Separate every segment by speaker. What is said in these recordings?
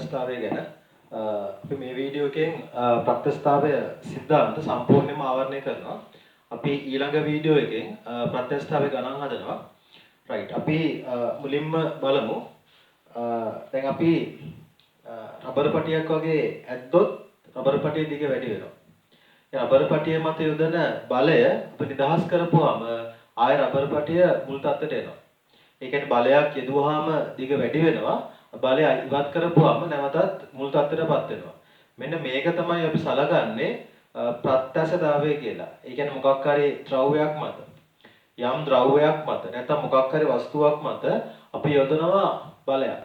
Speaker 1: ප්‍රත්‍යස්ථතාවය ගැන අපි මේ වීඩියෝ එකෙන් ප්‍රත්‍යස්ථතාවය સિદ્ધාන්ත සම්පූර්ණයෙන්ම ආවරණය කරනවා. අපි ඊළඟ වීඩියෝ එකෙන් ප්‍රත්‍යස්ථතාවය ගණන් හදනවා. රයිට්. අපි මුලින්ම බලමු. දැන් අපි රබර් පටියක් වගේ ඇද්දොත් රබර් පටිය දිග වැඩි වෙනවා. ඒ රබර් පටිය මත යොදන බලය අපි නිදහස් කරපුවාම ආය රබර් පටිය මුල් තත්ත්වයට එනවා. ඒ කියන්නේ බලයක් යෙදුවාම දිග වැඩි වෙනවා. බලය ඉවත් කරපුවාම නැවතත් මුල් තත්ත්වයටපත් වෙනවා. මෙන්න මේක තමයි අපි සලකන්නේ ප්‍රත්‍යක්ෂතාවය කියලා. ඒ කියන්නේ මොකක් හරි ද්‍රව්‍යයක් මත යම් ද්‍රව්‍යයක් මත නැත්නම් මොකක් හරි වස්තුවක් මත අපි යොදනවා බලයක්.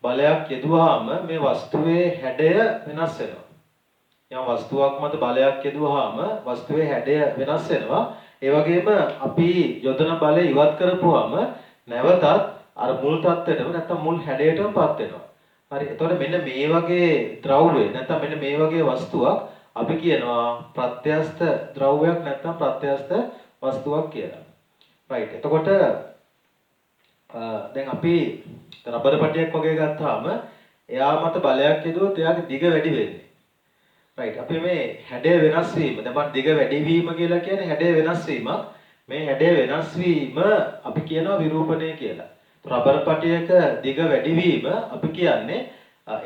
Speaker 1: බලයක් යෙදුවාම මේ වස්තුවේ හැඩය වෙනස් වෙනවා. යම් වස්තුවක් මත බලයක් යෙදුවාම වස්තුවේ හැඩය වෙනස් වෙනවා. ඒ වගේම අපි යොදන බලය ඉවත් කරපුවාම නැවතත් අර මුල් තත්ත්වයටම නැත්නම් මුල් හැඩයටමපත් වෙනවා. හරි. එතකොට මෙන්න මේ වගේ ද්‍රව්‍ය නැත්නම් මෙන්න මේ වගේ වස්තුවක් අපි කියනවා ප්‍රත්‍යස්ත ද්‍රව්‍යයක් නැත්නම් ප්‍රත්‍යස්ත වස්තුවක් කියලා. රයිට්. එතකොට දැන් අපි රබර් පටියක් වගේ ගත්තාම එයා මත බලයක් යදුවොත් එයාගේ දිග වැඩි වෙන්නේ. රයිට්. අපි මේ හැඩය වෙනස් වීම දැන් දිග වැඩි වීම කියලා කියන්නේ හැඩය වෙනස් වීමක්. මේ හැඩය වෙනස් වීම අපි කියනවා විරූපණය කියලා. රබර් පටියක දිග වැඩි වීම අපි කියන්නේ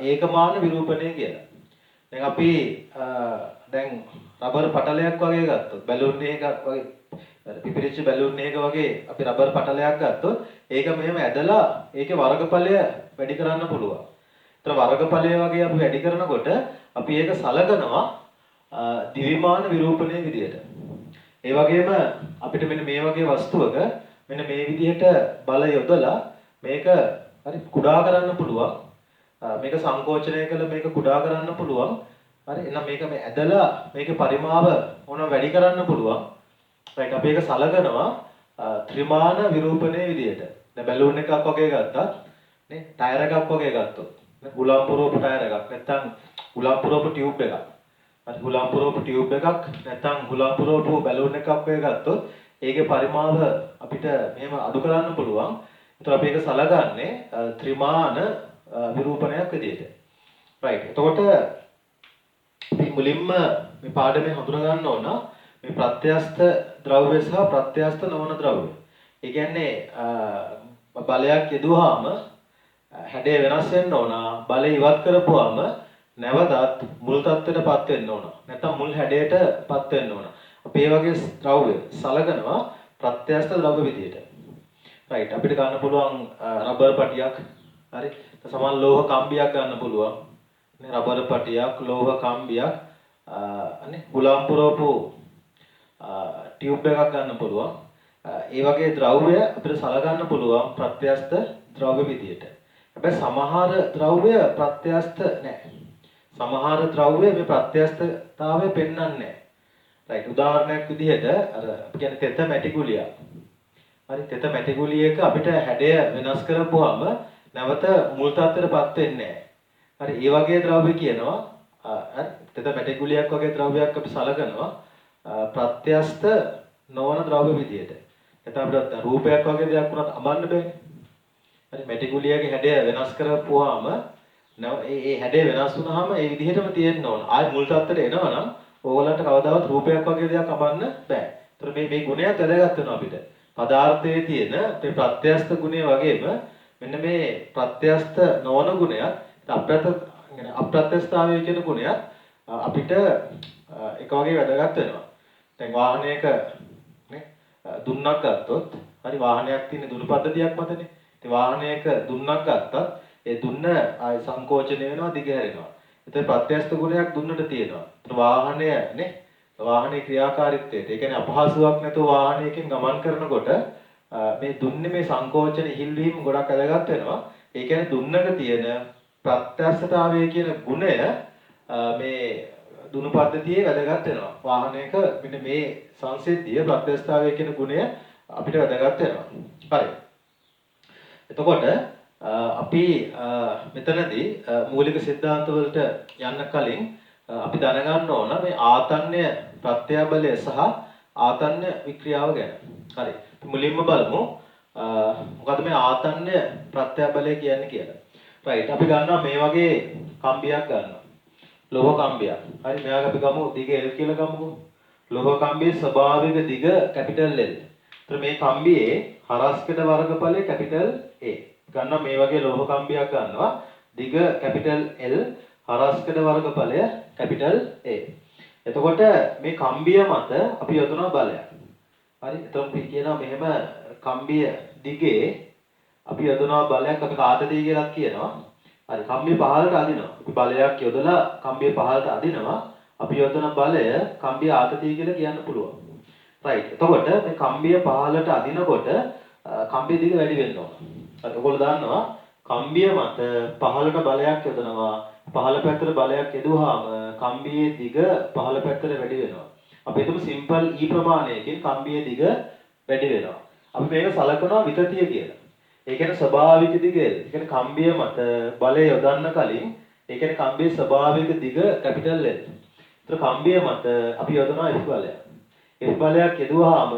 Speaker 1: ඒකමාන විරූපණය කියලා. දැන් අපි දැන් රබර් පටලයක් වගේ ගත්තොත් බැලුන් එකක් වගේ පිපිරිච්ච බැලුන් එක වගේ අපි රබර් පටලයක් ගත්තොත් ඒක මෙහෙම ඇදලා ඒකේ වර්ගඵලය වැඩි කරන්න පුළුවන්. ඒතර වර්ගඵලය වගේ අපි වැඩි කරනකොට අපි ඒක සලකනවා දිවිමාන විරූපණයේ විදියට. ඒ වගේම අපිට මෙන්න මේ වගේ වස්තුවක මෙන්න මේ විදිහට බල යොදලා මේක හරි කුඩා කරන්න පුළුවන්. මේක සංකෝචනය කළ මේක කුඩා කරන්න පුළුවන්. හරි. එහෙනම් මේක මේ ඇදලා මේකේ පරිමාව ඕන වැඩි කරන්න පුළුවන්. රයිට්. අපි ඒක සලකනවා ත්‍රිමාන විරූපණයේ විදියට. දැන් බැලුන් එකක් වගේ ගත්තත් නේ ටයර් එකක් වගේ ගත්තොත් හුලම් පුරවපු ටයර් එකක් නැත්නම් හුලම් පුරවපු ටියුබ් එකක්. හරි හුලම් පුරවපු ටියුබ් එකක් නැත්නම් හුලම් පුරවපු බැලුන් එකක් වගේ ගත්තොත් ඒකේ පරිමාව අපිට මෙහෙම අඩු කරන්න පුළුවන්. ඒතර අපි ඒක සලකන්නේ ත්‍රිමාන විරූපණයක් විදියට. රයිට්. එතකොට අපි මුලින්ම මේ පාඩමේ හඳුනා ගන්න ඕන මේ ප්‍රත්‍යස්ත ද්‍රව්‍ය සහ ප්‍රත්‍යස්ත නොවන ද්‍රව්‍ය. ඒ කියන්නේ බලයක් යෙදුවාම හැඩය වෙනස් වෙන්න ඕන. බලය ඉවත් කරපුවාම නැවතත් මුල් තත්ත්වයටපත් වෙන්න ඕන. නැත්නම් මුල් හැඩයටපත් වෙන්න ඕන. අපි මේ වගේ ද්‍රව්‍ය සලකනවා ප්‍රත්‍යස්ත ද්‍රව්‍ය විදියට. රයිට්. අපිට ගන්න පුළුවන් රබර් පටියක්. හරි. සමාන ලෝහ කම්බියක් ගන්න පුළුවන්. නේ රබර් පටියක්, ලෝහ කම්බියක්, අනේ හුලම් පුරවපු ටියුබ් එකක් ගන්න පුළුවන්. ඒ වගේ ද්‍රව්‍ය අපිට සලකන්න පුළුවන් ප්‍රත්‍යස්ත ද්‍රව්‍ය විදියට. හැබැයි සමහර ද්‍රව්‍ය ප්‍රත්‍යස්ත නැහැ. සමහර ද්‍රව්‍ය මේ ප්‍රත්‍යස්තතාවය පෙන්වන්නේ නැහැ. රයිට්. උදාහරණයක් විදිහට අර අපි කියන්නේ තෙත මැටි ගුලියක්. හරි තෙත මැටි ගුලියක අපිට හැඩය වෙනස් කරපුවාම නැවත මුල් තත්ත්වයටපත් වෙන්නේ නැහැ. හරි ඒ වගේ ද්‍රව්‍ය කියනවා හරි තෙත මැටි ගුලියක් වගේ ද්‍රව්‍යයක් අපි සලකනවා ප්‍රත්‍යස්ත නොවන ද්‍රව්‍ය විදියට. එතන අපිට රූපයක් වගේ දෙයක් වුණත් අමන්න බෑනේ. හරි මැටි ගුලියගේ හැඩය වෙනස් කරපුවාම ඒ හැඩය වෙනස් වුනහම ඒ විදිහටම තියෙන්න ඕන. ආයෙ මුල් තත්ත්වයට එනවනම් ඕගලන්ට කවදාවත් රූපයක් වගේ දෙයක් අමන්න බෑ. ඒතර මේ ගුණයත් වැදගත් වෙනවා අපිට. පදාර්ථයේ තියෙන මේ ප්‍රත්‍යස්ත ගුණය වගේම මෙන්න මේ ප්‍රත්‍යස්ත නොවන ගුණයත් අප්‍රත්‍යස්ථතාවය කියන ගුණයත් අපිට එක වගේ වැදගත් වෙනවා. දැන් වාහනයක නේ දුන්නක් ගත්තොත් හරි වාහනයක් තියෙන දුන්න පද්ධතියක් මතනේ. ඉතින් වාහනයක දුන්නක් ගත්තත් ඒ දුන්න ආය සංකෝචනය වෙනවා දිගහැරෙනවා. ඒතර ප්‍රත්‍යස්ත ගුණයක් දුන්නට තියෙනවා. ඒතර වාහනය නේ වාහනේ ක්‍රියාකාරීත්වයට ඒ කියන්නේ අපහසුාවක් නැතුව වාහනයකින් ගමන් කරනකොට මේ දුන්නේ මේ සංකෝචන ඉහිල් වීම ගොඩක් වැදගත් වෙනවා. ඒ කියන්නේ දුන්නක තියෙන ප්‍රත්‍යස්තතාවය කියන ගුණය මේ දුනු පද්ධතියේ වැදගත් වෙනවා. වාහනයක මෙන්න මේ සංසිද්ධිය ප්‍රත්‍යස්තතාවය කියන ගුණය අපිට වැදගත් වෙනවා. හරි. එතකොට අපි මෙතනදී මූලික સિદ્ધාන්ත වලට යන්න කලින් අපි දැනගන්න ඕන මේ ආතන්‍ය ප්‍රත්‍යාබලය සහ ආතන්‍ය වික්‍රියාව ගැන. හරි. මුලින්ම බලමු මොකද්ද මේ ආතන්‍ය ප්‍රත්‍යාබලය කියන්නේ කියලා. right අපි ගන්නවා මේ වගේ කම්බියක් ගන්නවා. ලෝහ කම්බියක්. හරි මෙයාග අපි ගමු දිග L කියලා ගමුකෝ. ලෝහ කම්බියේ ස්වභාවික දිග කැපිටල් L. ඒතර මේ කම්බියේ හරස්කඩ වර්ගඵලය කැපිටල් A. ගන්නවා මේ වගේ ලෝහ කම්බියක් ගන්නවා. දිග කැපිටල් L හරස්කඩ වර්ගඵලය කැපිටල් A. එතකොට මේ කම්බිය මත අපි යොදනවා බලයක්. හරි එතකොට අපි කියනවා මෙහෙම කම්බිය දිගේ අපි යොදනවා බලයක් අපි ආතතිය කියලා කියනවා. හරි කම්බිය පහළට අදිනවා. අපි බලයක් යොදලා කම්බිය පහළට අදිනවා. අපි යොදන බලය කම්බිය ආතතිය කියලා කියන්න පුළුවන්. රයිට්. එතකොට මේ කම්බිය පහළට අදිනකොට කම්බිය දිග වැඩි වෙන්න ඕන. හරි ඔයගොල්ලෝ දන්නවා කම්බිය මත පහළට බලයක් යොදනවා. පහළ පැත්තට බලයක් යදුවාම කම්බියේ දිග පහළ පැත්තට වැඩි වෙනවා. අපි හිතමු සිම්පල් E ප්‍රමාණයකින් කම්බියේ දිග වැඩි වෙනවා. අපි මේක සලකනවා විතතිය කියලා. ඒ කියන්නේ ස්වභාවික දිග L. ඒ කියන්නේ කම්බිය මත බලය යොදන්න කලින් ඒ කියන්නේ කම්බියේ ස්වභාවික දිග කැපිටල් L. ඒතර කම්බිය මත අපි යොදනවා F බලයක්. F බලයක් යදුවාම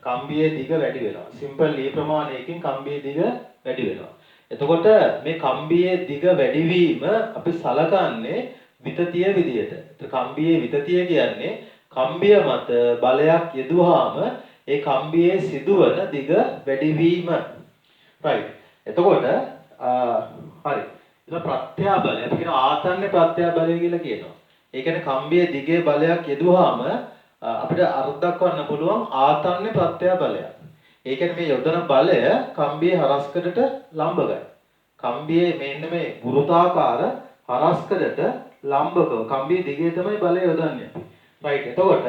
Speaker 1: කම්බියේ දිග වැඩි වෙනවා. සිම්පල් E ප්‍රමාණයකින් කම්බියේ දිග වැඩි වෙනවා. එතකොට මේ කම්බියේ දිග වැඩිවීම අපි සලකන්නේ විතතිය විදියට. ඒතර කම්බියේ විතතිය කියන්නේ කම්බිය මත බලයක් යෙදුවාම ඒ කම්බියේ සිදුවන දිග වැඩිවීම. right. එතකොට හරි. ඒක ප්‍රත්‍යාබලය. අපි කියන ආතන්න ප්‍රත්‍යාබලය කියලා කියනවා. ඒ කියන්නේ කම්බියේ දිගේ බලයක් යෙදුවාම අපිට අර්ථ දක්වන්න පුළුවන් ආතන්න ප්‍රත්‍යාබලයක්. ඒ කියන්නේ මේ යොදන බලය කම්බියේ හරස්කඩට ලම්බකයි. කම්බියේ මෙන්න මේ වෘත්තාකාර හරස්කඩට ලම්බකව කම්බියේ දිගේ තමයි බලය යොදන්නේ. right. එතකොට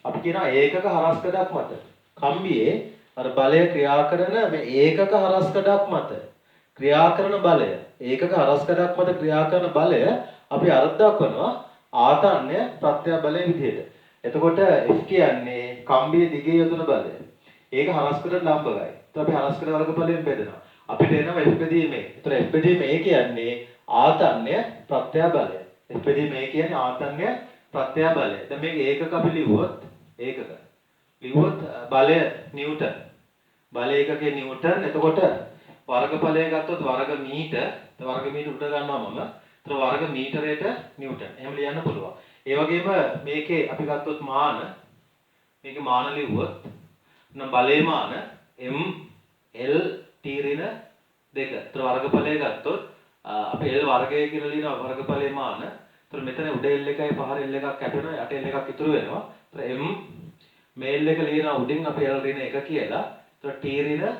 Speaker 1: අපි කියනවා ඒකක හරස්කඩක් මත කම්බියේ අර බලය ක්‍රියා කරන මේ ඒකක හරස්කඩක් මත ක්‍රියා කරන බලය ඒකක හරස්කඩක් මත ක්‍රියා කරන බලය අපි අර්ථ දක්වනවා ආතන්‍ය ප්‍රත්‍යාබලය විදිහට. එතකොට F කියන්නේ කම්බියේ දිගේ යොදන බලය. ඒක හරස්කඩට ලම්බකයි. ඒත් අපි හරස්කඩ වර්ගඵලයෙන් බෙදනවා. අපිට එනවා F බෙදීම A. ඒතර F බෙදීම A කියන්නේ ආතන්‍ය ප්‍රත්‍යාබලය. F බෙදීම A කියන්නේ ආතන්‍ය ප්‍රත්‍යාබලය. දැන් මේක ඒකක අපි ලිව්වොත් ඒකක ලිව්වොත් බලය නිව්ටන්. බලය ඒකකයේ නිව්ටන්. එතකොට වර්ගඵලය ගත්තොත් වර්ග මීටර. වර්ග මීටර උඩ ගන්නවා මම. ඒතර වර්ග මීටරයට නිව්ටන්. එහෙම ලියන්න පුළුවන්. ඒ වගේම මේකේ අපි ගත්තොත් මාන. මේකේ මාන ලිව්වොත් නම් බලයේ මාන m l t ඍණ 2. ඒතර වර්ගඵලය ගත්තොත් අපි l වර්ගය කියලා ලියනවා වර්ගඵලයේ මාන. ඒතර මෙතන උඩ l එකයි පහළ l එකක් කැපෙනවා. යට l එකක් ඉතුරු වෙනවා. ඒතර m මේල් එක ලියනවා උඩින් අපි l ඍණ 1 කියලා. ඒතර t ඍණ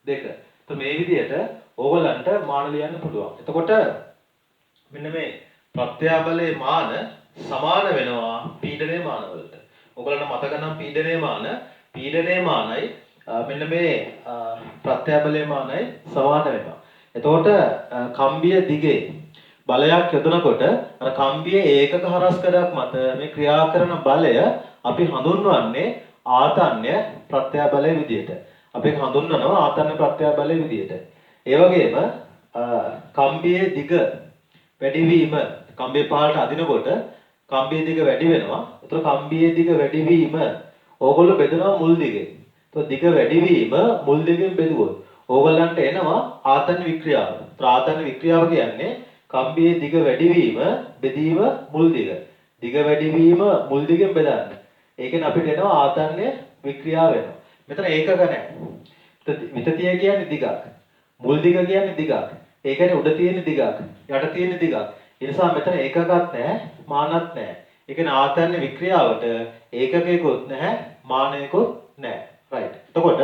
Speaker 1: 2. ඒතර මේ විදිහට ඕගලන්ට මාන ලියන්න පුළුවන්. එතකොට මෙන්න මේ ප්‍රත්‍යාබලයේ මාන සමාන වෙනවා පීඩනයේ මාන වලට. ඕගලන්ට මතක නම් පීඩනයේ මානයි මෙන්න මේ ප්‍රත්‍යාබලයේ මානයි සමාන වෙනවා. එතකොට කම්බිය දිගේ බලයක් යොදනකොට අර කම්බියේ ඒකක හරස්කඩක් මත මේ ක්‍රියා කරන බලය අපි හඳුන්වන්නේ ආතන්‍ය ප්‍රත්‍යාබලය විදියට. අපි හඳුන්වනවා ආතන්‍ය ප්‍රත්‍යාබලය විදියට. ඒ වගේම කම්බියේ දිග වැඩිවීම කම්බිය පහළට අදිනකොට කම්බියේ දිග වැඩි වෙනවා. ඒතර කම්බියේ දිග වැඩිවීම ඕගොල්ලෝ බෙදනවා මුල් දිගෙන්. ඒතර දිග වැඩිවීම මුල් දිගෙන් බෙදුවොත් ඕගොල්ලන්ට එනවා ආතන්‍ය වික්‍රියාව. ඒතර ආතන්‍ය වික්‍රියාව කියන්නේ කම්බියේ දිග වැඩිවීම බෙදීම මුල් දිග. දිග වැඩිවීම මුල් දිගෙන් බෙදන්න. ඒ කියන්නේ අපිට එනවා ආතන්‍ය වික්‍රියාව වෙනවා. මෙතන ඒකක නැහැ. විතතිය කියන්නේ දිගක්. මුල් දිග කියන්නේ දිගක්. ඒ කියන්නේ උඩ තියෙන දිගක්, යට තියෙන දිගක්. ඒ නිසා මෙතන ඒකකත් නැහැ, මානත් නැහැ. ඒ කියන්නේ ආතන්‍ය වික්‍රියාවට ඒකකයකොත් නැහැ, මානයකොත් නැහැ. right. එතකොට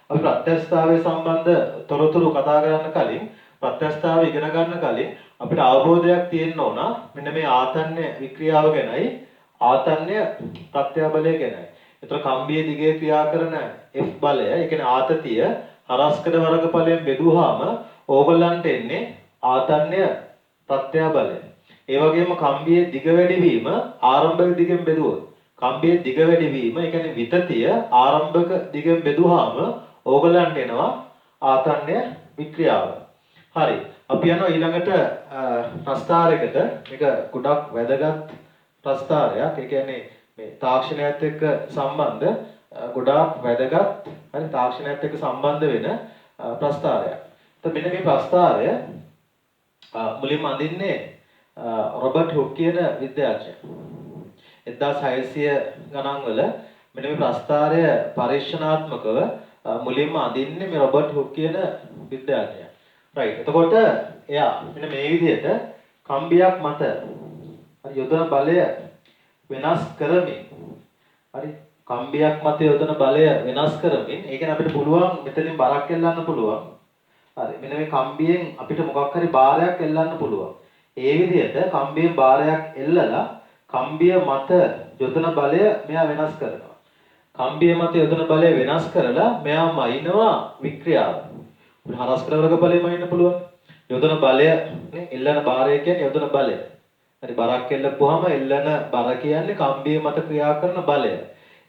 Speaker 1: අපි ප්‍රත්‍යස්ථාවය සම්බන්ධ තොරතුරු කතා කරන්න කලින් ප්‍රත්‍යස්ථාවය ඉගෙන ගන්න කලින් අපිට අවබෝධයක් තියෙන්න ඕන මෙන්න මේ ආතන්‍ය වික්‍රියාව ගැනයි ආතන්‍ය ප්‍රත්‍යාබලය ගැනයි. ඒතර කම්බියේ දිගේ ක්‍රියා කරන F බලය, ඒ කියන්නේ ආතතිය හරස්කඩ වර්ගඵලයෙන් බෙදුවාම ඕගොල්ලන්ට එන්නේ ආතන්‍ය ප්‍රත්‍යාබලය. ඒ වගේම කම්බියේ දිග වැඩිවීම ආරම්භක දිගෙන් බෙදුවොත් කම්බියේ දිග වැඩිවීම, ඒ කියන්නේ විතතිය ආරම්භක දිගෙන් බෙදුවාම ඕගොල්ලන්ට එනවා ආතන්‍ය වික්‍රියාව. හරි. අපි යනවා ඊළඟට ප්‍රස්ථාරයකට. මේක ගොඩක් වැදගත් ප්‍රස්ථාරයක්. ඒ කියන්නේ මේ තාක්ෂණයත් එක්ක සම්බන්ධ ගොඩාක් වැදගත් හරි තාක්ෂණයත් එක්ක සම්බන්ධ වෙන ප්‍රස්ථාරයක්. එතකොට මෙන්න මේ ප්‍රස්ථාරය මුලින්ම අඳින්නේ රොබර්ට් හුක් කියන විද්‍යාඥයා. 1600 ගණන් වල මෙන්න මේ ප්‍රස්ථාරය පරීක්ෂණාත්මකව මුලින්ම අඳින්නේ මේ රොබර්ට් හුක් කියන විද්‍යාඥයා. රයිට්. එතකොට එයා මෙන්න මේ විදිහට කම්බියක් මත හරි යොදන බලය වෙනස් කරමින් හරි කම්බියක් මත යොදන බලය වෙනස් කරමින් ඒ කියන්නේ අපිට පුළුවන් මෙතනින් බරක් එල්ලන්න පුළුවන්. හරි මෙන්න මේ කම්බියෙන් අපිට මොකක් හරි බාරයක් එල්ලන්න පුළුවන්. ඒ විදිහට කම්බියෙන් බාරයක් එල්ලලා කම්බිය මත යොදන බලය මෙයා වෙනස් කරනවා. කම්බිය මත යොදන බලය වෙනස් කරලා මෙයා මයින්නවා වික්‍රියාව. අපිට හරස්කඩ වර්ග බලයම ඉන්න පුළුවන්. යොදන බලය නේ එල්ලන බාරය කියන්නේ යොදන බලය. හරි බරක් එල්ලපුවාම එල්ලන බර කියන්නේ කම්බිය මත ක්‍රියා කරන බලය.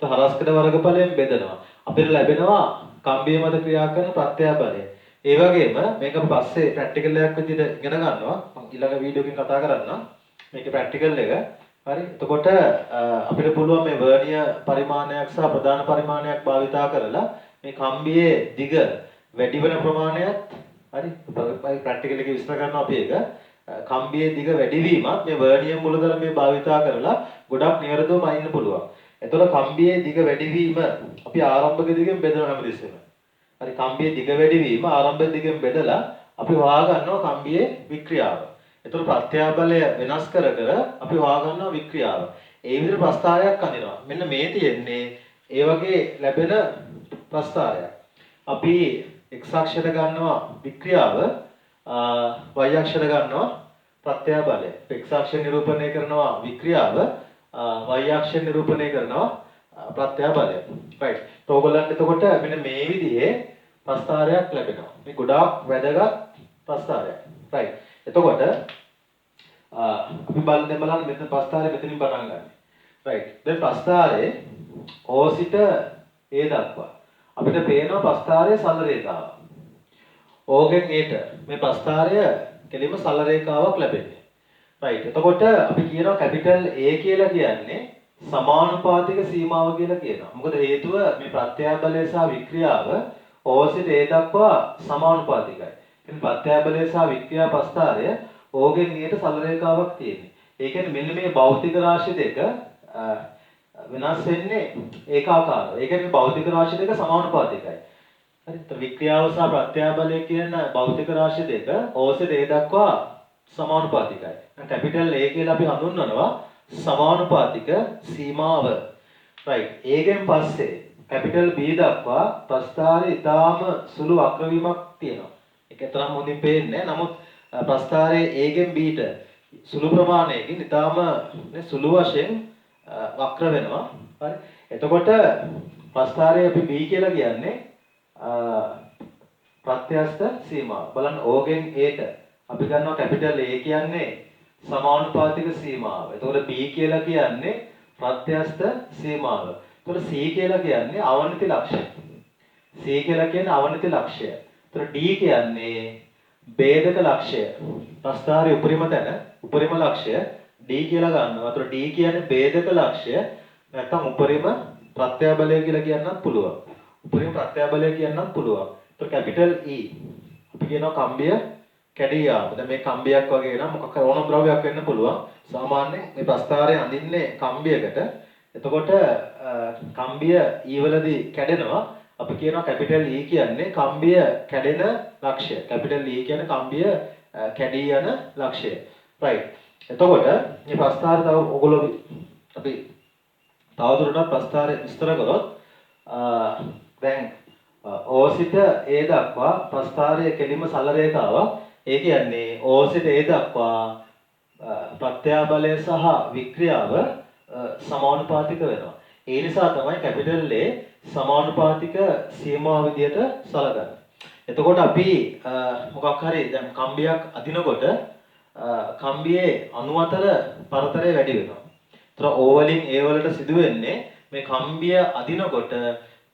Speaker 1: ඒක හරස්කඩ වර්ග බලයෙන් බෙදනවා. අපිට ලැබෙනවා කම්බිය මත ක්‍රියා කරන ප්‍රත්‍යය බලය. ඒ වගේම මේක අපි පස්සේ ප්‍රැක්ටිකල් එකක් විදිහට ඉගෙන ගන්නවා. මම ඊළඟ වීඩියෝ එකකින් කතා කරන්නම්. මේකේ ප්‍රැක්ටිකල් එක. හරි. එතකොට අපිට පුළුවන් මේ වර්නියර් පරිමාණයක් සහ ප්‍රධාන පරිමාණයක් භාවිතා කරලා මේ කම්බියේ දිග වැඩි වෙන ප්‍රමාණයත් හරි ප්‍රැක්ටිකල් එකේ විස්තර කරනවා අපි ඒක. කම්බියේ දිග වැඩිවීමත් මේ වර්නියර් මූලධර්මයේ භාවිතා කරලා ගොඩක් නිවැරදිවම අයින්න පුළුවන්. එතකොට කම්බියේ දිග වැඩිවීම අපි ආරම්භක දිගෙන් බෙදනවා හැමදෙස්සෙම. හරි කම්බියේ දිග වැඩිවීම ආරම්භක දිගෙන් බෙදලා අපි හොයාගන්නවා කම්බියේ වික්‍රියාව. එතකොට ප්‍රත්‍යාබලය වෙනස් කර කර අපි හොයාගන්නවා වික්‍රියාව. ඒ විදිහට ප්‍රස්ථාරයක් අඳිනවා. මෙන්න මේ තියෙන්නේ ඒ වගේ ලැබෙන ප්‍රස්ථාරයක්. අපි x අක්ෂයට ගන්නවා වික්‍රියාව y අක්ෂයට ගන්නවා ප්‍රත්‍යාබලය. x අක්ෂය නිරූපණය කරනවා වික්‍රියාව y අක්ෂය නිරූපණය කරනවා ප්‍රත්‍යාබලය. right. ඔයගොල්ලන්ට එතකොට මෙන්න මේ විදිහේ ප්‍රස්ථාරයක් ලැබෙනවා. මේ ගොඩාක් වැදගත් ප්‍රස්ථාරයක්. right. එතකොට අපි බලන්න මෙතන ප්‍රස්ථාරය මෙතනින් පටන් ගන්න. right. දැන් ප්‍රස්ථාරයේ O සිට A දක්වා අපිට පේනවා ප්‍රස්ථාරයේ සරල රේඛාවක්. O ගෙන් Aට මේ ප්‍රස්ථාරය කෙලින්ම සරල රේඛාවක් ලැබෙන්නේ. right. එතකොට අපි කියනවා කැපිටල් A කියලා කියන්නේ සමානුපාතික සීමාව කියලා කියනවා. මොකද හේතුව මේ ප්‍රත්‍යාබලය සහ වික්‍රියාව O සිට A දක්වා සමානුපාතිකයි. ඉතින් ප්‍රත්‍යාබලය සහ වික්‍රියා ප්‍රස්ථාරය O ගෙන් Aට සරල රේඛාවක් තියෙන්නේ. ඒ කියන්නේ මෙන්න මේ භෞතික රාශි දෙක වෙනස් වෙන්නේ ඒකාකාරව. ඒ කියන්නේ භෞතික රාශි දෙක සමානුපාතිකයි. හරි. වික්‍රියාව සහ ප්‍රත්‍යාබලය කියන භෞතික රාශි දෙක O සිට A දක්වා සමානුපාතිකයි. දැන් කැපිටල් A කියලා අපි හඳුන්වනවා සමානුපාතික සීමාව. right. A ගෙන් පස්සේ කැපිටල් B දක්වා ප්‍රස්ථාරයේ ඊටාම සුළු වක්‍රවීමක් තියෙනවා. ඒක තරම් හොඳින් පේන්නේ නැහැ. නමුත් ප්‍රස්ථාරයේ A ගෙන් B ට සුළු ප්‍රමාණයකින් ඊටාම සුළු වශයෙන් වක්‍ර වෙනවා. හරි. එතකොට ප්‍රස්ථාරයේ අපි B කියලා කියන්නේ ප්‍රත්‍යස්ත සීමාව. බලන්න O ගෙන් A ට අපි ගන්නවා කැපිටල් A කියන්නේ සමානුපාතික සීමාව. එතකොට B කියලා කියන්නේ ප්‍රත්‍යස්ත සීමාව. එතකොට C කියලා කියන්නේ අවනති ලක්ෂය. C කියලා කියන්නේ අවනති ලක්ෂය. එතකොට D කියන්නේ ભેදක ලක්ෂය. ප්‍රස්ථාරයේ උපරිම තැන උපරිම ලක්ෂය D කියලා ගන්නවා. එතකොට D කියන්නේ ભેදක ලක්ෂය නැත්නම් උපරිම ප්‍රත්‍යාබලය කියලා කියන්නත් පුළුවන්. උපරිම ප්‍රත්‍යාබලය කියන්නත් පුළුවන්. එතකොට කැපිටල් E අපි කියනවා කම්බිය කැඩී යාම. දැන් මේ කම්බියක් වගේ නම් මොකක් හරි ඕනම ද්‍රව්‍යයක් වෙන්න පුළුවන්. සාමාන්‍යයෙන් මේ ප්‍රස්ථාරය අඳින්නේ කම්බියකට. එතකොට කම්බිය E වලදී කැඩෙනවා. අපි කියනවා කැපිටල් E කියන්නේ කම්බිය කැඩෙන ලක්ෂය. කැපිටල් E කියන්නේ කම්බිය කැඩී යන ලක්ෂය. right. එතකොට මේ ප්‍රස්ථාරය තව ඔයගොල්ලෝ අපි තවදුරටත් ප්‍රස්ථාරය විස්තර කරොත් දැන් O සිට A දක්වා ප්‍රස්ථාරයේ කෙලින්ම සරල රේඛාවක්. ඒ කියන්නේ O සිට A දක්වා ප්‍රත්‍යාබලය සහ වික්‍රියාව සමානුපාතික වෙනවා. ඒ නිසා තමයි කැපිටල් A සමානුපාතික සීමාව විදියට සලකන්නේ. එතකොට අපි මොකක් හරි දැන් කම්බියක් අදිනකොට කම්බියේ අණු අතර පරතරය වැඩි වෙනවා. ඒතර O වලින් A වලට සිදු වෙන්නේ මේ කම්බිය අදිනකොට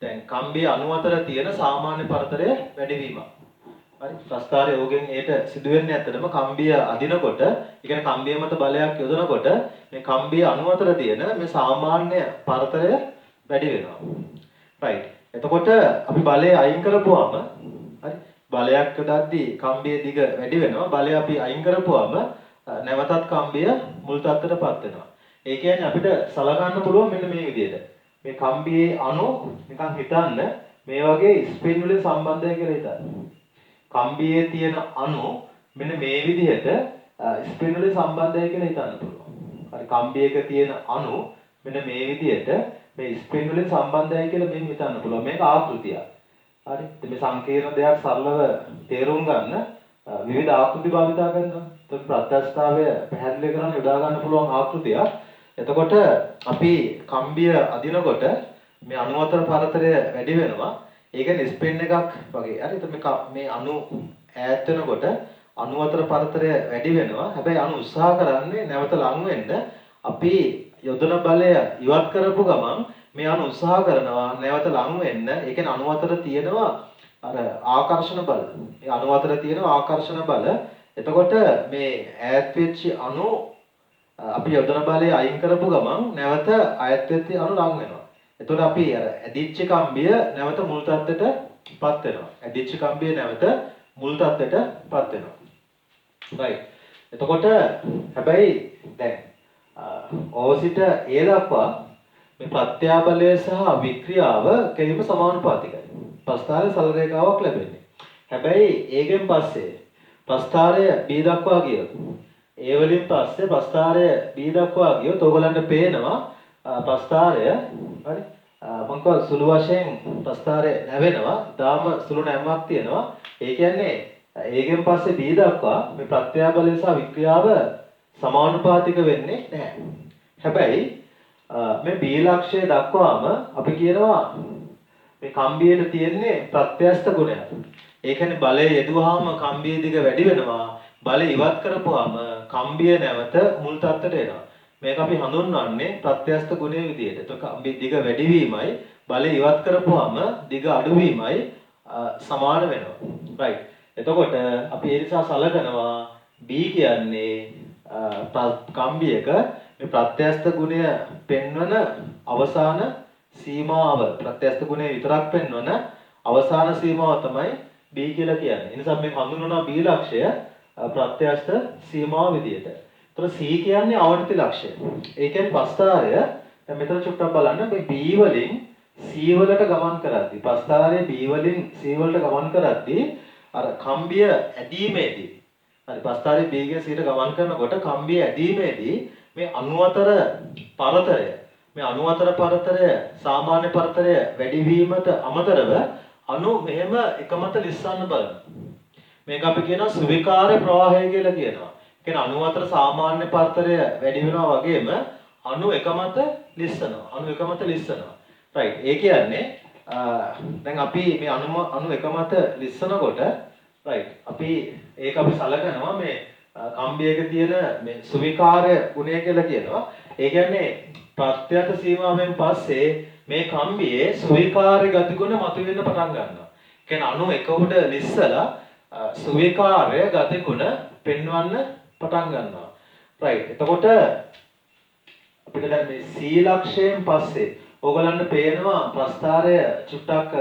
Speaker 1: දැන් කම්බිය අණු අතර තියෙන සාමාන්‍ය පරතරය වැඩි වීමක්. හරි. ප්‍රස්ථාරයේ ඕගෙන් ඒට සිදු වෙන්නේ ඇත්තටම කම්බිය අදිනකොට, ඒ කියන්නේ කම්බිය මත බලයක් යොදනකොට මේ කම්බිය අණු අතර තියෙන මේ සාමාන්‍ය පරතරය වැඩි වෙනවා. right. එතකොට අපි බලය අයින් කරපුවාම හරි බලයක් යොදද්දී කම්බියේ දිග වැඩි වෙනවා. බලය අපි අයින් කරපුවාම නැවතත් කම්බිය මුල් තත්ත්වයටපත් වෙනවා. ඒ කියන්නේ අපිට සලකන්න පුළුවන් මෙන්න මේ විදිහට. මේ කම්බියේ අණු නිකන් හිතන්න මේ වගේ ස්පින් වලින් සම්බන්ධයි කියලා හිතන්න. කම්බියේ තියෙන අණු මෙන්න මේ විදිහට ස්පින් වලින් සම්බන්ධයි කියලා හිතන්න පුළුවන්. හරි කම්බියක තියෙන අණු මෙන්න මේ විදිහට මේ ස්පින් වලින් සම්බන්ධයි කියලා මෙහෙම හිතන්න පුළුවන්. මේක ආකෘතියක්. හරි. මේ සංකීර්ණ දෙයක් සරලව තේරුම් ගන්න විවිධ ආකෘති භාවිතා කරනවා. එතකොට ප්‍රත්‍යක්ෂතාවය පැහැදිලි කරන්න යොදා ගන්න පුළුවන් ආකෘතියක්. එතකොට අපි කම්බිය අදිනකොට මේ අණු අතර පරතරය වැඩි වෙනවා. ඒ කියන්නේ ස්පින් එකක් වගේ. හරි. එතකොට මේ අණු ඈත් වෙනකොට අණු අතර පරතරය වැඩි වෙනවා. හැබැයි අණු උත්සාහ කරන්නේ නැවත ලං වෙන්න. අපි යොදන බලය ඉවත් කරපු ගමන් මේ අණු උත්සාහ කරනවා නැවත ලං වෙන්න. ඒ කියන්නේ අණු අතර තියෙනවා අර ආකර්ෂණ බල. මේ අණු අතර තියෙනවා ආකර්ෂණ බල. එතකොට මේ ඈත් වෙච්ච අණු අපි යොදන බලය අයින් කරපු ගමන් නැවත ඈත් වෙච්ච අණු ලං වෙනවා. එතකොට අපි අර ඇදිච්ච කම්බිය නැවත මුල් තත්ත්වයටපත් වෙනවා. ඇදිච්ච කම්බිය නැවත මුල් තත්ත්වයටපත් වෙනවා. right. එතකොට හැබැයි දැන් ඕසිට ඒ දක්වා මේ ප්‍රත්‍යාබලය සහ වික්‍රියාව කෙලින්ම සමානුපාතිකයි. ප්‍රස්ථාරයේ සරල රේඛාවක් ලැබෙන්නේ. හැබැයි ඒකෙන් පස්සේ ප්‍රස්ථාරය B දක්වා ගියොත් ඒ වලින් පස්සේ ප්‍රස්ථාරය B දක්වා ගියොත් ඔයගලන්ට පේනවා ප්‍රස්ථාරය හරි මම කව සුළු වශයෙන් ප්‍රස්ථාරය නැවෙනවා. ඊටාම සුළු නැවුමක් තියෙනවා. ඒ කියන්නේ ඒකෙන් පස්සේ B දක්වා මේ ප්‍රත්‍යාබලය සහ වික්‍රියාව සමානුපාතික වෙන්නේ නැහැ. හැබැයි මේ B ලක්ෂය දක්වාම අපි කියනවා මේ කම්බියේ තියෙන්නේ ප්‍රත්‍යස්ත ගුණයක්. ඒ කියන්නේ බලය යෙදුවාම කම්බිය දිග වැඩි වෙනවා. බලය ඉවත් කරපුවාම කම්බිය නැවත මුල් තත්ත්වයට එනවා. මේක අපි හඳුන්වන්නේ ප්‍රත්‍යස්ත ගුණය විදිහට. ඒක කම්බිය දිග වැඩි වීමයි බලය ඉවත් කරපුවාම දිග අඩු වීමයි සමාන වෙනවා. right. එතකොට අපි ඒ නිසා සලකනවා B කියන්නේ කම්බියක මේ ප්‍රත්‍යස්ත ගුණය පෙන්වන අවසාන සීමාව ප්‍රත්‍යස්ත ගුණය විතරක් පෙන්වන අවසාන සීමාව තමයි B කියලා කියන්නේ. ඒ නිසා මේ හඳුන්වනවා B ලක්ෂය ප්‍රත්‍යස්ත සීමාව විදියට. ඒතර C කියන්නේ ආවර්තිත ලක්ෂය. ඒ කියන්නේ ප්‍රස්ථාරය දැන් මෙතන චුට්ටක් බලන්න මේ B වලින් C වලට ගමන් කරද්දී ප්‍රස්ථාරයේ B වලින් C වලට ගමන් කරද්දී අර කම්බිය ඇදීමේදී හරි ප්‍රස්ථාරයේ B ගේ C ට ගමන් කරනකොට කම්බිය ඇදීමේදී මේ අණු අතර පරතරය මේ අණු අතර පරතරය සාමාන්‍ය පරතරය වැඩි වීමට අමතරව අණු මෙහෙම එකමත ලිස්සන්න බලනවා. මේක අපි කියනවා සුවිකාර්ය ප්‍රවාහය කියලා කියනවා. ඒ කියන්නේ අණු අතර සාමාන්‍ය පරතරය වැඩි වෙනවා වගේම අණු එකමත ලිස්සනවා. අණු එකමත ලිස්සනවා. right. ඒ කියන්නේ දැන් අපි මේ අණු එකමත ලිස්සනකොට right. අපි ඒක අපි සලකනවා මේ කම්බියක තියෙන මේ සුවිකාර්ය ගුණය කියලා කියනවා. ඒ කියන්නේ ප්‍රත්‍යක්ෂ සීමාවෙන් පස්සේ මේ කම්බියේ සුවිකාර්ය ගතිගුණ මතුවෙන්න පටන් ගන්නවා. කියන්නේ අණු එක උඩ ලිස්සලා සුවිකාර්ය ගතිගුණ පෙන්වන්න පටන් ගන්නවා. right. එතකොට අපිට දැන් මේ C ලක්ෂයෙන් පස්සේ ඕගලන්ට පේනවා ප්‍රස්ථාරය චුට්ටක්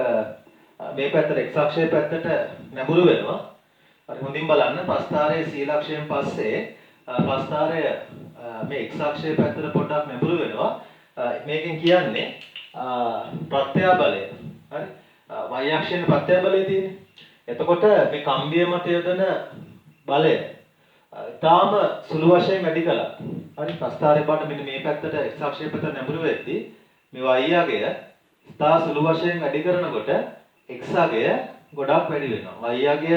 Speaker 1: මේ පැත්තට x අක්ෂයේ පැත්තට නැඹුරු වෙනවා. හරි හොඳින් බලන්න ප්‍රස්ථාරයේ C ලක්ෂයෙන් පස්සේ ප්‍රස්ථාරය මේ x අක්ෂයේ පැත්තට පොඩ්ඩක් නැඹුරු වෙනවා. මේකෙන් කියන්නේ ප්‍රත්‍යාබලය. හරි y අක්ෂයේ ප්‍රත්‍යාබලය තියෙන්නේ. එතකොට මේ කම්බිය මත යොදන බලය ඊටාම සුළු වශයෙන් වැඩි කළා. හරි ප්‍රස්ථාරය පාට මෙන්න මේ පැත්තට x අක්ෂයේ පැත්තට නැඹුරු වෙද්දී මේ y අගය ඉතා සුළු වශයෙන් වැඩි කරනකොට x අගය ගොඩක් වැඩි වෙනවා. y අගය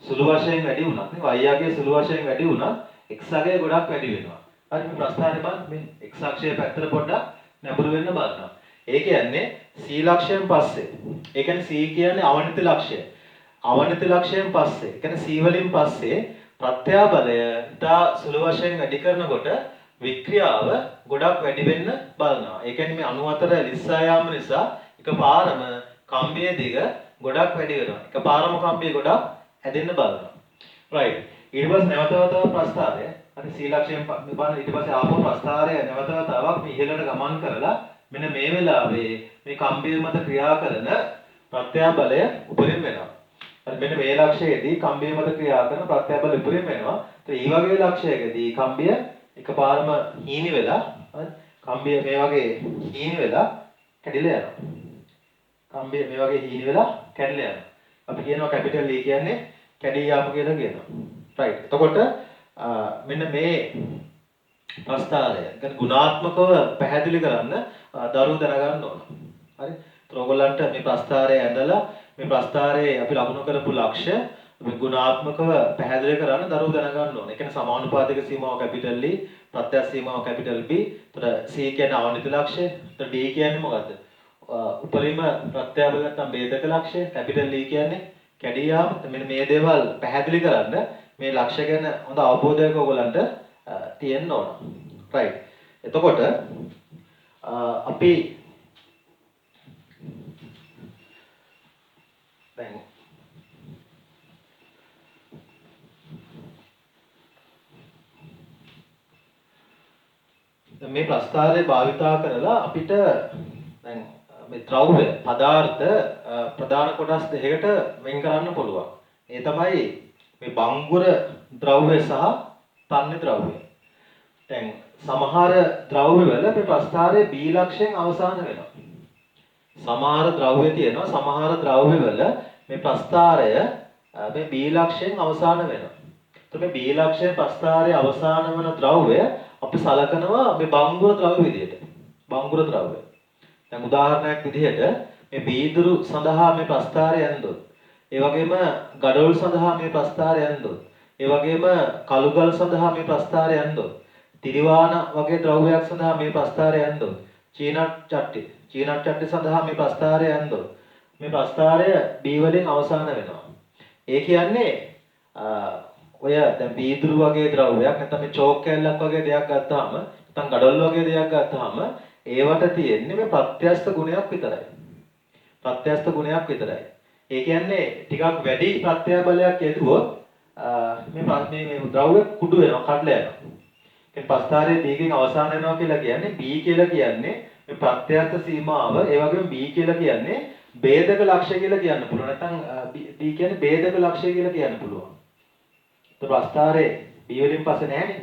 Speaker 1: සුළු වශයෙන් වැඩි වුණත් නේ y අගය සුළු වශයෙන් වැඩි වුණත් x අගය ගොඩක් වැඩි වෙනවා. හරි මේ ප්‍රස්ථාරය බලන්න මේ x අක්ෂයේ පැත්තට පොඩ්ඩක් නැඹුරු වෙන්න බලනවා. ඒ කියන්නේ C ලක්ෂයෙන් පස්සේ. ඒ කියන්නේ C කියන්නේ අවනිත ලක්ෂය. අවනිත ලක්ෂයෙන් පස්සේ. ඒ කියන්නේ C වලින් පස්සේ ප්‍රත්‍යාබලය ඉතා සුළු වශයෙන් වැඩි කරනකොට වික්‍රියාව ගොඩක් වැඩි වෙන්න බලනවා. ඒ කියන්නේ මේ අණු අතර ලිස්සා යාම නිසා එකපාරම කම්බියේ දිග ගොඩක් වැඩි වෙනවා. එකපාරම කම්බිය ගොඩක් හැදෙන්න බලනවා. right. ඊට පස්සේ නැවතවතාවක් ප්‍රස්ථාරය. හරි C ලක්ෂයෙන් බලන්න ඊට පස්සේ ආපහු ප්‍රස්ථාරය නැවතවතාවක් මේ ඉහළට ගමන් කරලා මෙන්න මේ වෙලාවේ මේ කම්බිය මත ක්‍රියා කරන ප්‍රත්‍යාබලය උපරිම වෙනවා. හරි මෙන්න මේ ලක්ෂයේදී කම්බිය මත ක්‍රියා කරන ප්‍රත්‍යබල උපරිම වෙනවා. ඒ වගේ ලක්ෂයකදී කම්බිය එකපාරම හීනි වෙලා හරි කම්බිය මේ වගේ හීනි වෙලා කැඩිලා යනවා. කම්බිය මේ වගේ හීනි වෙලා කැඩිලා යනවා. අපි කියනවා කැපිටල් E කියන්නේ කැඩී යාම කියලා කියනවා. රයිට්. එතකොට මෙන්න මේ ප්‍රස්ථාරය කියන්නේ ගුණාත්මකව පැහැදිලි කරන්න දරුවෝ දැනගන්න ඕන. හරි. ඒත් ඔයගොල්ලන්ට මේ ප්‍රස්ථාරය ඇඳලා මේ ප්‍රස්ථාරයේ අපි ලකුණු කරපු ලක්ෂ්‍ය මේ ගුණාත්මකව පැහැදිලි කරන්න දරුවෝ දැනගන්න ඕන. ඒ කියන්නේ සමානුපාතික සීමාව කැපිටල් E, ප්‍රත්‍යක්ෂ සීමාව කැපිටල් B, එතකොට C කියන්නේ අවනිත ලක්ෂ්‍ය, එතකොට D කියන්නේ මොකද්ද? උපරිම ප්‍රත්‍යබල නැත්නම් ભેදක ලක්ෂ්‍ය, කැපිටල් E කියන්නේ කැඩී යාම. මෙන්න මේ දේවල් පැහැදිලි කරන්න මේ ලක්ෂ්‍ය ගැන හොඳ අවබෝධයක් ඔයගොල්ලන්ට තියෙන්න ඕන. රයිට්. එතකොට අපි දැන් මේ ප්‍රස්ථාරය භාවිතා කරලා අපිට දැන් මේ ද්‍රව්‍ය පදාර්ථ ප්‍රධාන කොටස් දෙකකට වෙන් කරන්න පුළුවන්. ඒ තමයි මේ බංගුර ද්‍රව්‍ය සහ තන්‍ය ද්‍රව්‍ය. දැන් සමහර ද්‍රව්‍ය වල මේ ප්‍රස්ථාරයේ B ලක්ෂයෙන් අවසාන වෙනවා. සමහර ද්‍රව්‍ය තියෙනවා සමහර ද්‍රව්‍ය වල මේ ප්‍රස්ථාරය මේ B ලක්ෂයෙන් අවසාන වෙනවා. එතකොට මේ B ලක්ෂයේ ප්‍රස්ථාරයේ අවසාන වන ද්‍රව්‍ය අපි සලකනවා මේ බංගුර ද්‍රව්‍ය විදියට. බංගුර ද්‍රව්‍ය. දැන් උදාහරණයක් විදිහට මේ බීදුරු සඳහා මේ ප්‍රස්ථාරය ඇන්දොත්, ඒ වගේම ගඩොල් සඳහා මේ ප්‍රස්ථාරය ඇන්දොත්, ඒ වගේම කළුගල් සඳහා මේ ප්‍රස්ථාරය ඇන්දොත්, තිරිවාන වගේ ද්‍රව්‍යයක් සඳහා මේ ප්‍රස්ථාරය ඇන්දොත්, චීනට් චට්ටි සඳහා මේ ප්‍රස්ථාරය ඇන්දොත්, මේ ප්‍රස්ථාරය B වලින් අවසාන වෙනවා. ඒ කියන්නේ ඔය දැන් බීදුරු වගේ ද්‍රව්‍යයක් නැත්නම් මේ චෝක් කැල්ලක් වගේ දෙයක් ගත්තාම නැත්නම් ගඩොල් වගේ දෙයක් ගත්තාම ඒවට තියෙන්නේ මේ ප්‍රත්‍යස්ත ගුණයක් විතරයි. ප්‍රත්‍යස්ත ගුණයක් විතරයි. ඒ කියන්නේ ටිකක් වැඩි ප්‍රත්‍යබලයක් යෙදුවොත් මේ ද්‍රව්‍ය කුඩු වෙනවා, කඩලා යනවා. ඒ ප්‍රස්ථාරයේ B ගෙන් අවසාන වෙනවා කියලා කියන්නේ B කියලා කියන්නේ මේ ප්‍රත්‍යස්ත සීමාව, ඒ වගේම B කියලා කියන්නේ ભેදක ලක්ෂ්‍ය කියලා කියන්න පුළුවන්. නැත්නම් D කියන්නේ ભેදක ලක්ෂ්‍ය කියලා කියන්න පුළුවන්. ප්‍රස්ථාරයේ B වලින් පස්සේ නැහැනේ.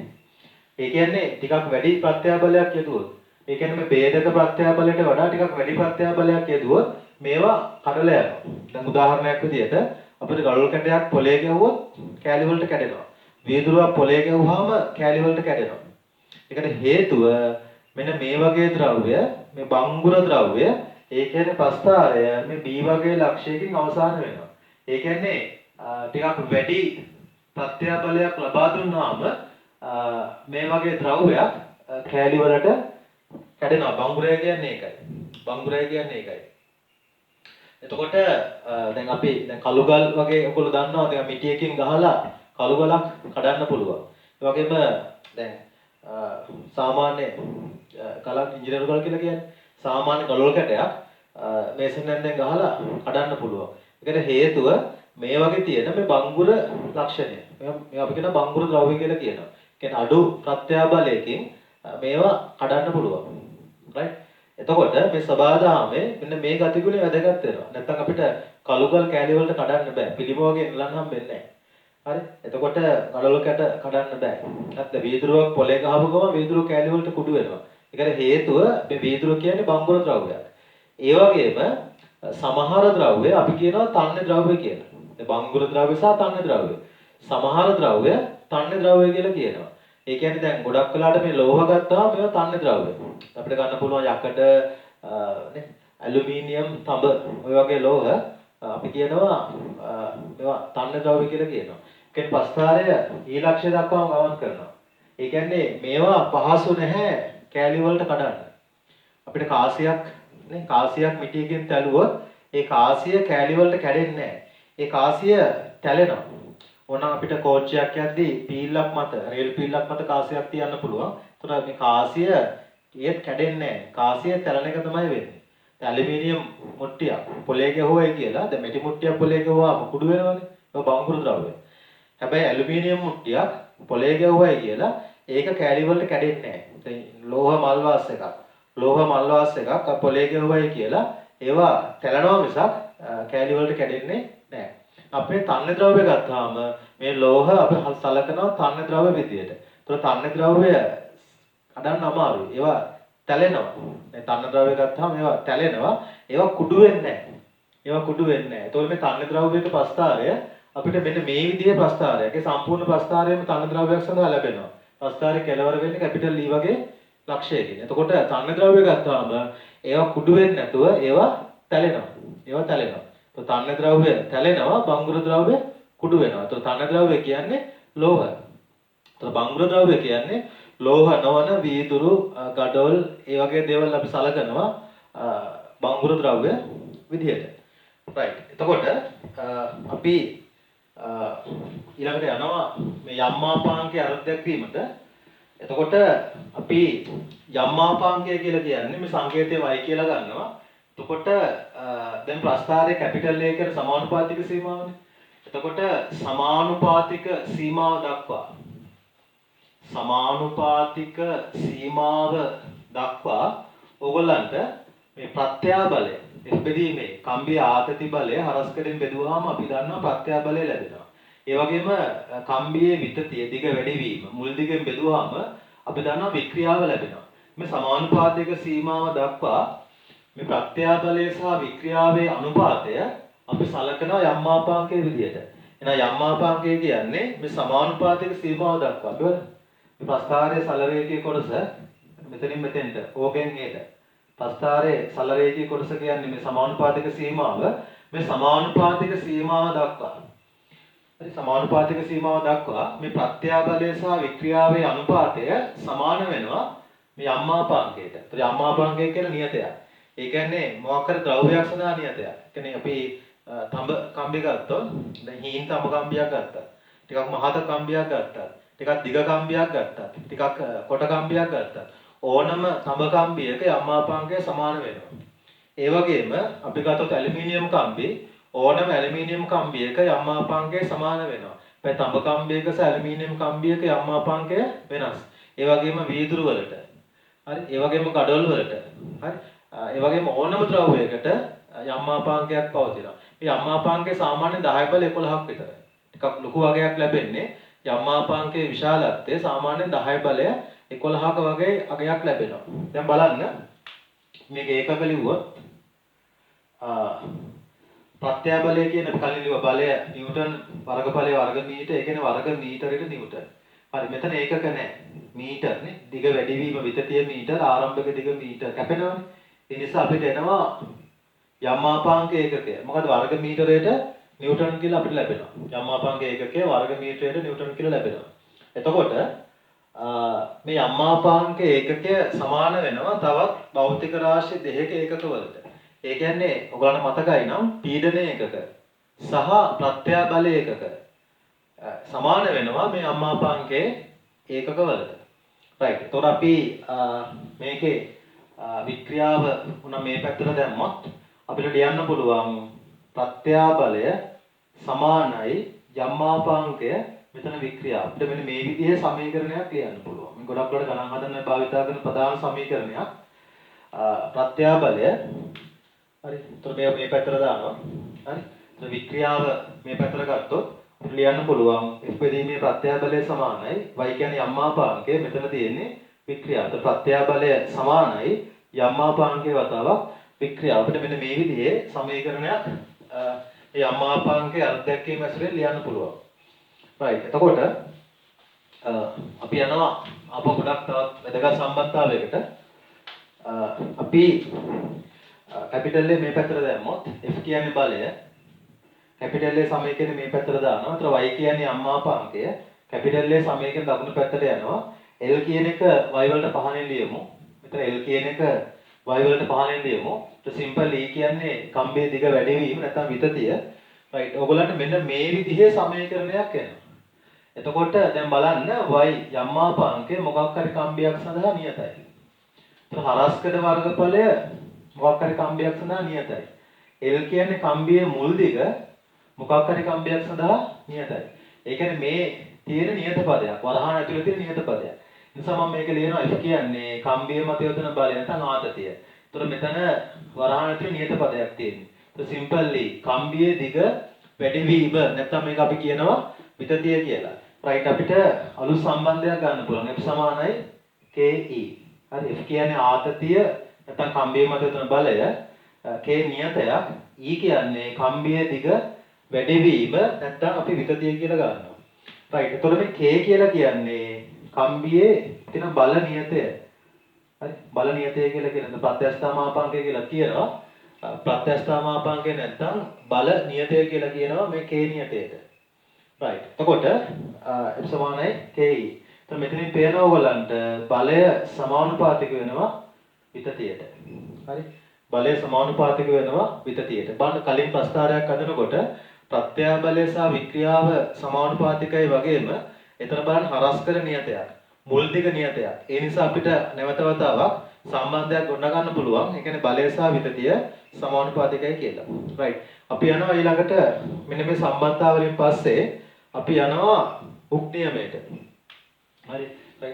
Speaker 1: ඒ කියන්නේ ටිකක් වැඩි ප්‍රත්‍යබලයක් යෙදුවොත්, ඒ කියන්නේ මේ ભેදක ප්‍රත්‍යබලයට වඩා ටිකක් වැඩි ප්‍රත්‍යබලයක් යෙදුවොත් මේවා කඩලා යනවා. දැන් උදාහරණයක් විදිහට අපිට ගලවල් කැටයක් පොලේ ගැහුවොත් කෑලි වලට කැඩෙනවා. වීදුරුවක් පොලේ ගැහුවාම කෑලි වලට කැඩෙනවා. ඒකට හේතුව මෙන්න මේ වගේ ද්‍රව්‍ය, මේ බංගුර ද්‍රව්‍ය, ඒ කියන්නේ ප්‍රස්ථාරය මේ B වගේ ලක්ෂයකින් අවසාන වෙනවා. ඒ කියන්නේ ටිකක් වැඩි ප්‍රත්‍යබලයක් ලබා දුන්නාම මේ වගේ ද්‍රව්‍යයක් කෑලි වලට කැඩෙනවා. බංගුරය කියන්නේ ඒකයි. බංගුරය කියන්නේ ඒකයි. එතකොට දැන් අපි දැන් කළුගල් වගේ ඔයගොල්ලෝ දන්නවා දැන් මිටියකින් ගහලා කළුගලක් කඩන්න පුළුවන්. ඒ වගේම දැන් සාමාන්‍ය කලක් ඉංජිනේරු ගල් කියලා කියන්නේ සාමාන්‍ය ගලවල් කැටයක් මේසන් එකෙන් ගහලා කඩන්න පුළුවන්. ඒකට හේතුව මේ වගේ තියෙන මේ බංගුර ලක්ෂණය. මේ අපි කියන බංගුර ද්‍රව්‍ය කියලා කියනවා. කියන්නේ අඩු ප්‍රත්‍යාබලයකින් මේවා කඩන්න පුළුවන්. right? එතකොට මේ සබාදාමේ මෙන්න මේ ගතිගුණය වැදගත් වෙනවා. නැත්නම් අපිට කළුගල් කෑලි වලට කඩන්න බෑ. පිළිම වගේ නෙලන් හම්බෙන්නේ නැහැ. හරි? එතකොට ගලවල කැට කඩන්න බෑ. නැත්නම් වීදුරුවක් පොලේ ගහපු ගමන් වීදුරුව කෑලි වලට කුඩු වෙනවා. ඒකට හේතුව මේ වීදුරුව කියන්නේ බංගුර ද්‍රව්‍යයක්. ඒ වගේම සමහර ද්‍රව්‍ය අපි කියනවා තන්‍ය ද්‍රව්‍ය කියලා. ඒ බංගුර ද්‍රව්‍ය සහ තන්‍ය ද්‍රව්‍ය. සමහර ද්‍රව්‍ය තන්‍ය ද්‍රව්‍ය කියලා කියනවා. ඒ කියන්නේ දැන් ගොඩක් වෙලාට මේ ලෝහ ගත්තාම මේවා තන්‍ය ද්‍රව්‍ය. අපිට ගන්න පුළුවන් යකඩ නේ ඇලුමිනියම් තඹ ඔය වගේ ලෝහ අපි කියනවා මේවා තන්‍ය ද්‍රව්‍ය කියලා කියනවා. ඒ කියන්නේ ප්‍රස්ථාරය ඊලක්ෂය දක්වාම ගමන් කරනවා. ඒ කියන්නේ මේවා පහසු නැහැ කෑලි වලට කඩන්න. අපිට කාසියක් නේ කාසියක් මිටියකින් තැළුවොත් ඒ කාසිය කෑලි වලට කැඩෙන්නේ නැහැ. ඒ කාසිය තැලෙනවා. ඕනනම් අපිට කෝච්චියක් යද්දී පීල්ලක් මත රේල් පීල්ලක් මත කාසියක් තියන්න පුළුවන්. ඒතර මේ කාසිය ඒත් කැඩෙන්නේ නැහැ. කාසිය තැලෙන එක තමයි වෙන්නේ. දැන් ඇලුමිනියම් මුට්ටියක් පොලේ ගැහුවයි කියලා දැන් මෙටි මුට්ටියක් පොලේ ගැහුවාම කුඩු වෙනවනේ. ඒක බංගුරු ද්‍රව්‍ය. හැබැයි ඇලුමිනියම් මුට්ටියක් පොලේ ගැහුවයි කියලා ඒක කෑලි වලට කැඩෙන්නේ නැහැ. දැන් ලෝහ මල් වාස් එකක්. ලෝහ මල් වාස් එකක් පොලේ ගැහුවයි කියලා ඒවා තැලෙනවා මිසක් කෑලි වලට කැඩෙන්නේ නැහැ. අපි තන්‍ය ද්‍රව්‍ය ගත්තාම මේ ලෝහ අපි සලකනවා තන්‍ය ද්‍රව්‍ය විදියට. ඒතර තන්‍ය ද්‍රව්‍ය අඩන්න අමාරුයි. ඒවා තැලෙනවා. මේ තන්‍ය ද්‍රව්‍ය ගත්තාම ඒවා තැලෙනවා. ඒවා කුඩු වෙන්නේ නැහැ. ඒවා කුඩු වෙන්නේ නැහැ. ඒතකොට මේ තන්‍ය ද්‍රව්‍යයක ප්‍රස්ථාරය අපිට මෙන්න මේ විදිහේ ප්‍රස්ථාරයක්. ඒ සම්පූර්ණ ප්‍රස්ථාරයම තන්‍ය ද්‍රව්‍යයක් සඳහා ලැබෙනවා. ප්‍රස්ථාරය කෙලවර වෙන්නේ කැපිටල් E වගේ ලක්ෂයකින්. එතකොට තන්‍ය ද්‍රව්‍ය ගත්තාම ඒවා කුඩු වෙන්නේ නැතුව ඒවා තැලෙනවා. ඒවා තැලෙනවා. તો තන්‍ය ද්‍රව්‍ය තැලෙනවා, බංගුර ද්‍රව්‍ය කුඩු වෙනවා. તો තන්‍ය ද්‍රව්‍ය කියන්නේ ලෝහ. તો බංගුර ද්‍රව්‍ය කියන්නේ ලෝහ නොවන වීදුරු, ගඩොල් ඒ වගේ දේවල් අපි සලකනවා බංගුර ද්‍රව්‍ය විදිහට. right. එතකොට අපි ඊළඟට යනවා මේ යම්මාපාංකයේ අර්ථ දැක්වීමට. එතකොට අපි යම්මාපාංකය කියලා කියන්නේ මේ සංකේතය y කියලා ගන්නවා. එතකොට දැන් ප්‍රස්ථාරයේ කැපිටල් A කියන සමානුපාතික සීමාවනේ. එතකොට සමානුපාතික සීමාව දක්වා ඕගොල්ලන්ට මේ ප්‍රත්‍යාබලය බෙදීමේ කම්බිය ආතති බලය හරස්කඩෙන් බෙදුවාම අපි දන්නවා ප්‍රත්‍යාබලය ලැබෙනවා. ඒ වගේම කම්බියේ විතතිය දිග වැඩිවීම මුල් දිගෙන් බෙදුවාම අපි දන්නවා වික්‍රියාව ලැබෙනවා. මේ සමානුපාතික සීමාව දක්වා මේ ප්‍රත්‍යාබලය සහ වික්‍රියාවේ අනුපාතය අපි සලකනවා යම්මාපාංකයේ විදිහට. එහෙනම් යම්මාපාංකය කියන්නේ මේ සමානුපාතික සීමාව දක්වා. හරිද? මේ ප්‍රස්ථාරයේ සලරේඛයේ කොටස මෙතනින් මෙතෙන්ට ඕකෙන් ඒට. ප්‍රස්ථාරයේ සලරේඛයේ කොටස කියන්නේ මේ සමානුපාතික සීමාව. මේ සමානුපාතික සීමාව දක්වා. හරි සමානුපාතික සීමාව දක්වා මේ ප්‍රත්‍යාබලය සහ වික්‍රියාවේ අනුපාතය සමාන වෙනවා මේ යම්මාපාංකයට. ඒතර යම්මාපාංකය කියන්නේ නියතයක්. ඒ කියන්නේ මොකක් හරි ද්‍රව්‍යයක් සඳහා නියතයක්. ඒ කියන්නේ අපි තඹ කම්බි ගත්තොත් දැන් හීන් තඹ කම්බියක් ගත්තා. ටිකක් මහත කම්බියක් ගත්තා. ටිකක් දිග කම්බියක් ගත්තා. ටිකක් කොට කම්බියක් ගත්තා. ඕනම තඹ කම්බියක යම්මාපාංකය සමාන වෙනවා. ඒ වගේම අපි ගත්තොත් ඇලුමිනියම් කම්බි ඕනම ඇලුමිනියම් කම්බියක යම්මාපාංකය සමාන වෙනවා. මේ තඹ කම්බියක සහ ඇලුමිනියම් කම්බියක යම්මාපාංකය වෙනස්. ඒ වගේම වීදුරු වලට. හරි. ඒ වගේම ගඩොල් වලට. හරි. ඒ වගේම ඕනම ද්‍රව්‍යයකට යම්මාපාංකයක් පවතිනවා. මේ යම්මාපාංකය සාමාන්‍යයෙන් 10 බල 11ක් විතර. ටිකක් ලොකු වගයක් ලැබෙන්නේ යම්මාපාංකයේ විශාලත්වය සාමාන්‍යයෙන් 10 බලය 11ක වගේ අගයක් ලැබෙනවා. දැන් බලන්න මේක ඒකක ලිව්වොත් ප්‍රත්‍යාබලය කියන කලින් ලිව්ව බලය නිව්ටන් වර්ගඵලය වර්ග මීටර ඒ කියන්නේ වර්ග මීටරයට නිව්ටන්. හරි මෙතන ඒකක නැහැ. මීටර් නේ. දිග වැඩිවීම විතතිය මීටර ආරම්භක දිග මීටර කැපෙනවනේ. ඒ නිසා අපිට එනවා යම්මාපාංක ඒකකය. මොකද වර්ග මීටරයට නිව්ටන් කියලා අපිට ලැබෙනවා. යම්මාපාංක ඒකකය වර්ග මීටරයට නිව්ටන් කියලා ලැබෙනවා. එතකොට මේ යම්මාපාංක ඒකකය සමාන වෙනවා තවත් භෞතික රාශි දෙකක ඒකකවලට. ඒ කියන්නේ ඔයගොල්ලන්ට මතකයි නම් පීඩන ඒකක සහ ප්‍රත්‍යාබල ඒකක සමාන වෙනවා මේ යම්මාපාංකයේ ඒකකවලට. right. එතකොට අපි මේකේ වික්‍රියාව උනා මේ පැත්තට දැම්මොත් අපිට ලියන්න පුළුවන් ප්‍රත්‍යාබලය සමානයි යම්මාපාංකය මෙතන වික්‍රියාව. අපිට මෙන්න මේ විදිහේ සමීකරණයක් ලියන්න පුළුවන්. මේ ගොඩක් වල ගණන් හදන්න භාවිතා කරන ප්‍රධාන සමීකරණයක් ප්‍රත්‍යාබලය. හරි. එතකොට මේ පැත්තට දානවා. හරි. එතකොට වික්‍රියාව මේ පැත්තට ගත්තොත් අපිට ලියන්න පුළුවන් F බෙදීමේ ප්‍රත්‍යාබලය සමානයි y කියන්නේ යම්මාපාංකය මෙතන තියෙන්නේ වික්‍රියාව. එතකොට ප්‍රත්‍යාබලය සමානයි යම්මාපාංකයේ වතාවක් වික්‍රියාව. අපිට මෙන්න මේ විදිහේ සමීකරණයක් ඒ යම්මාපාංකයේ අර්ථ දැක්වීම ඇසුරෙන් ලියන්න පුළුවන්. right. එතකොට අපි යනවා අප ගොඩක් තවත් වැදගත් සම්බන්ධතාවයකට. අපි කැපිටල් A මේ පැත්තට දැම්මොත් F කියන්නේ බලය. කැපිටල් A සමීකරණය මේ පැත්තට දානවා. ඒතර y කියන්නේ යම්මාපාංකය. කැපිටල් A සමීකරණ දකුණු පැත්තට යනවා. L කියන එක y වලට පහනෙන් ලියමු. මෙතන L කියන එක y වලට පහනෙන් ලියමු. તો සිම්පල් E කියන්නේ කම්බියේ දිග වැඩිවීම නැත්නම් විතතිය. right. ඔයගොල්ලන්ට මෙන්න මේ විදිහේ සමීකරණයක් එනවා. එතකොට දැන් බලන්න y යම්මාපාංකය මොකක් හරි කම්බියක් සඳහා නියතයි. ඒතර හරස්කඩ වර්ගඵලය මොකක් හරි කම්බියක් සඳහා නියතයි. L කියන්නේ කම්බියේ මුල් දිග මොකක් හරි කම්බියක් සඳහා නියතයි. ඒ කියන්නේ මේ තියෙන නියත පදයක්. වරහන් ඇතුලේ තියෙන නියත පදයක්. නිසා මම මේක ලියනවා F කියන්නේ කම්බිය මත යොදන බලය නැත්නම් ආතතිය. ඒතර මෙතන වරහන් ඇතුලේ නියත පදයක් තියෙනවා. so simply කම්බියේ දිග වැඩිවීම නැත්නම් මේක අපි කියනවා විතතිය කියලා. right අපිට අලුත් සම්බන්ධයක් ගන්න පුළුවන්. F සමානයි KE. හරි F කියන්නේ ආතතිය නැත්නම් කම්බිය මත යොදන බලය. K නියතයක්. E කියන්නේ කම්බිය දිග වැඩිවීම නැත්නම් අපි විතතිය කියලා ගන්නවා. right එතකොට මේ K කියලා කියන්නේ කම්බියේ තියෙන බල නියතය. හරි බල නියතය කියලා කියන ප්‍රත්‍යස්ථාමාපාංකය කියලා කියනවා. ප්‍රත්‍යස්ථාමාපාංකය නැත්නම් බල නියතය කියලා කියනවා මේ K නියතයට. right එතකොට F සමානයි KE. එතකොට මෙතනින් පේනවා ඔයගලන්ට බලය සමානුපාතික වෙනවා විතතියට. හරි බලය සමානුපාතික වෙනවා විතතියට. බලන්න කලින් ප්‍රස්ථාරයක් හදනකොට ප්‍රත්‍යාබලය සහ වික්‍රියාව සමානුපාතිකයි වගේම එතන බලන්න හරස්කර නියතයක්. මුල් දිග නියතයක්. ඒ නිසා අපිට නැවත වතාවක් සම්බන්ධයක් ගොඩනගන්න පුළුවන්. ඒ කියන්නේ බලය සහ විතතිය සමානුපාතිකයි කියලා. right. අපි යනවා ඊළඟට මෙන්න මේ සම්බන්ධතාව වලින් පස්සේ අපි යනවා හුක් නියමයට. හරි.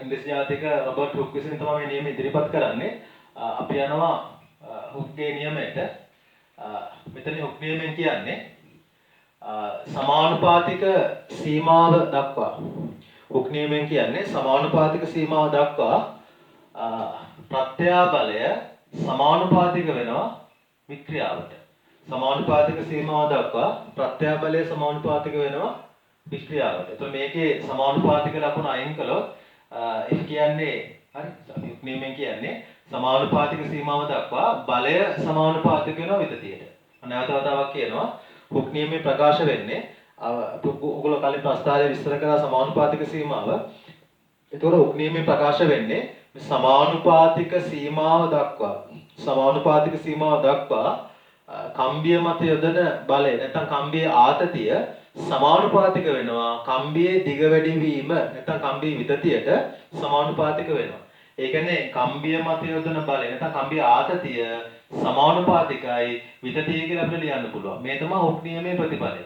Speaker 1: ඉංග්‍රීසි ජාතික රොබර්ට් හුක් විසින් තමයි මේ නියම ඉදිරිපත් කරන්නේ. අපි යනවා හුක්ගේ නියමයට. මෙතන හුක් නියමයෙන් කියන්නේ සමානුපාතික සීමාව දක්වා හුක් නියමයෙන් කියන්නේ සමානුපාතික සීමාව දක්වා ප්‍රත්‍යාබලය සමානුපාතික වෙනවා වික්‍රියාවට. සමානුපාතික සීමාව දක්වා ප්‍රත්‍යාබලය සමානුපාතික වෙනවා වික්‍රියාවට. එතකොට මේකේ සමානුපාතික ලකුණ අයින් කළොත් F කියන්නේ හරි හුක් නියමයෙන් කියන්නේ සමානුපාතික සීමාව දක්වා බලය සමානුපාතික වෙනවා විතතියට. නැවත වතාවක් කියනවා හුක් නියමයේ ප්‍රකාශ වෙන්නේ ඔයගොල්ලෝ කලින් ප්‍රස්තාවය විස්තර කරා සමානුපාතික සීමාව. ඒතකොට හුක් නියමයේ ප්‍රකාශ වෙන්නේ සමානුපාතික සීමාව දක්වා කම්බිය මත යොදන බලය නැත්නම් කම්බියේ ආතතිය සමානුපාතික වෙනවා කම්බියේ දිග වැඩිවීම නැත්නම් කම්බියේ විතතියට සමානුපාතික වෙනවා. ඒ කියන්නේ කම්බිය මත යොදන බලය නැත්නම් කම්බියේ ආතතිය සමානුපාතිකයි විතතිය කියලා අපිට ලියන්න පුළුවන්. මේ තමයි හුක් නියමයේ ප්‍රතිඵලය.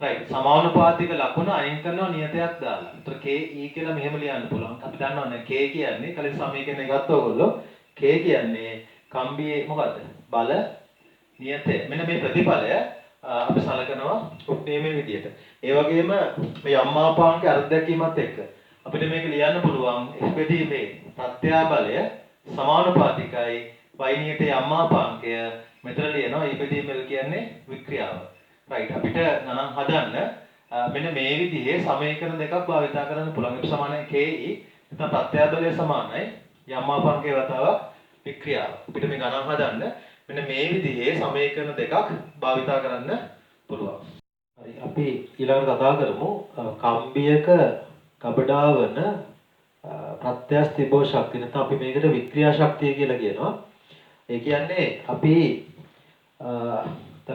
Speaker 1: right සමානුපාතික ලකුණ අයින් කරනවා නියතයක් දාලා. ඒතර KE කියලා මෙහෙම ලියන්න පුළුවන්. අපි දන්නවනේ K කියන්නේ කලින් සමීකරණය ගත්තා ඔයගොල්ලෝ. K කියන්නේ කම්බියේ මොකද්ද? බල නියතය. මෙන්න මේ ප්‍රතිඵලය අපි සලකනවා හුක් නියමයේ විදියට. ඒ වගේම මේ යම්මාපාංක අර්ධදැකීමත් එක්ක අපිට මේක ලියන්න පුළුවන් F බෙදීමේ ප්‍රත්‍යාබලය සමානුපාතිකයි y නියත යම්මාපාංකය මෙතන ලියනවා E බෙදීම කියන්නේ වික්‍රියාව. right අපිට ගණන් හදන්න මෙන්න මේ විදිහේ සමීකරණ දෙකක් භාවිතා කරන්න පුළුවන්. F සමානයි KE නැත්නම් ප්‍රත්‍යාබලය සමානයි යම්මාපාංකයේ වතාවක් වික්‍රියාව. අපිට මේ ගණන් හදන්න මෙන්න මේ විදිහේ සමීකරණ දෙකක් භාවිතා කරන්න පුළුවන්. හරි අපි ඊළඟට කතා කරමු කම්බියක ගබඩා වන ප්‍රත්‍යස්ථ තිබෝ ශක්තිය නැත්නම් අපි මේකට වික්‍රියා ශක්තිය කියලා කියනවා. ඒ කියන්නේ අපි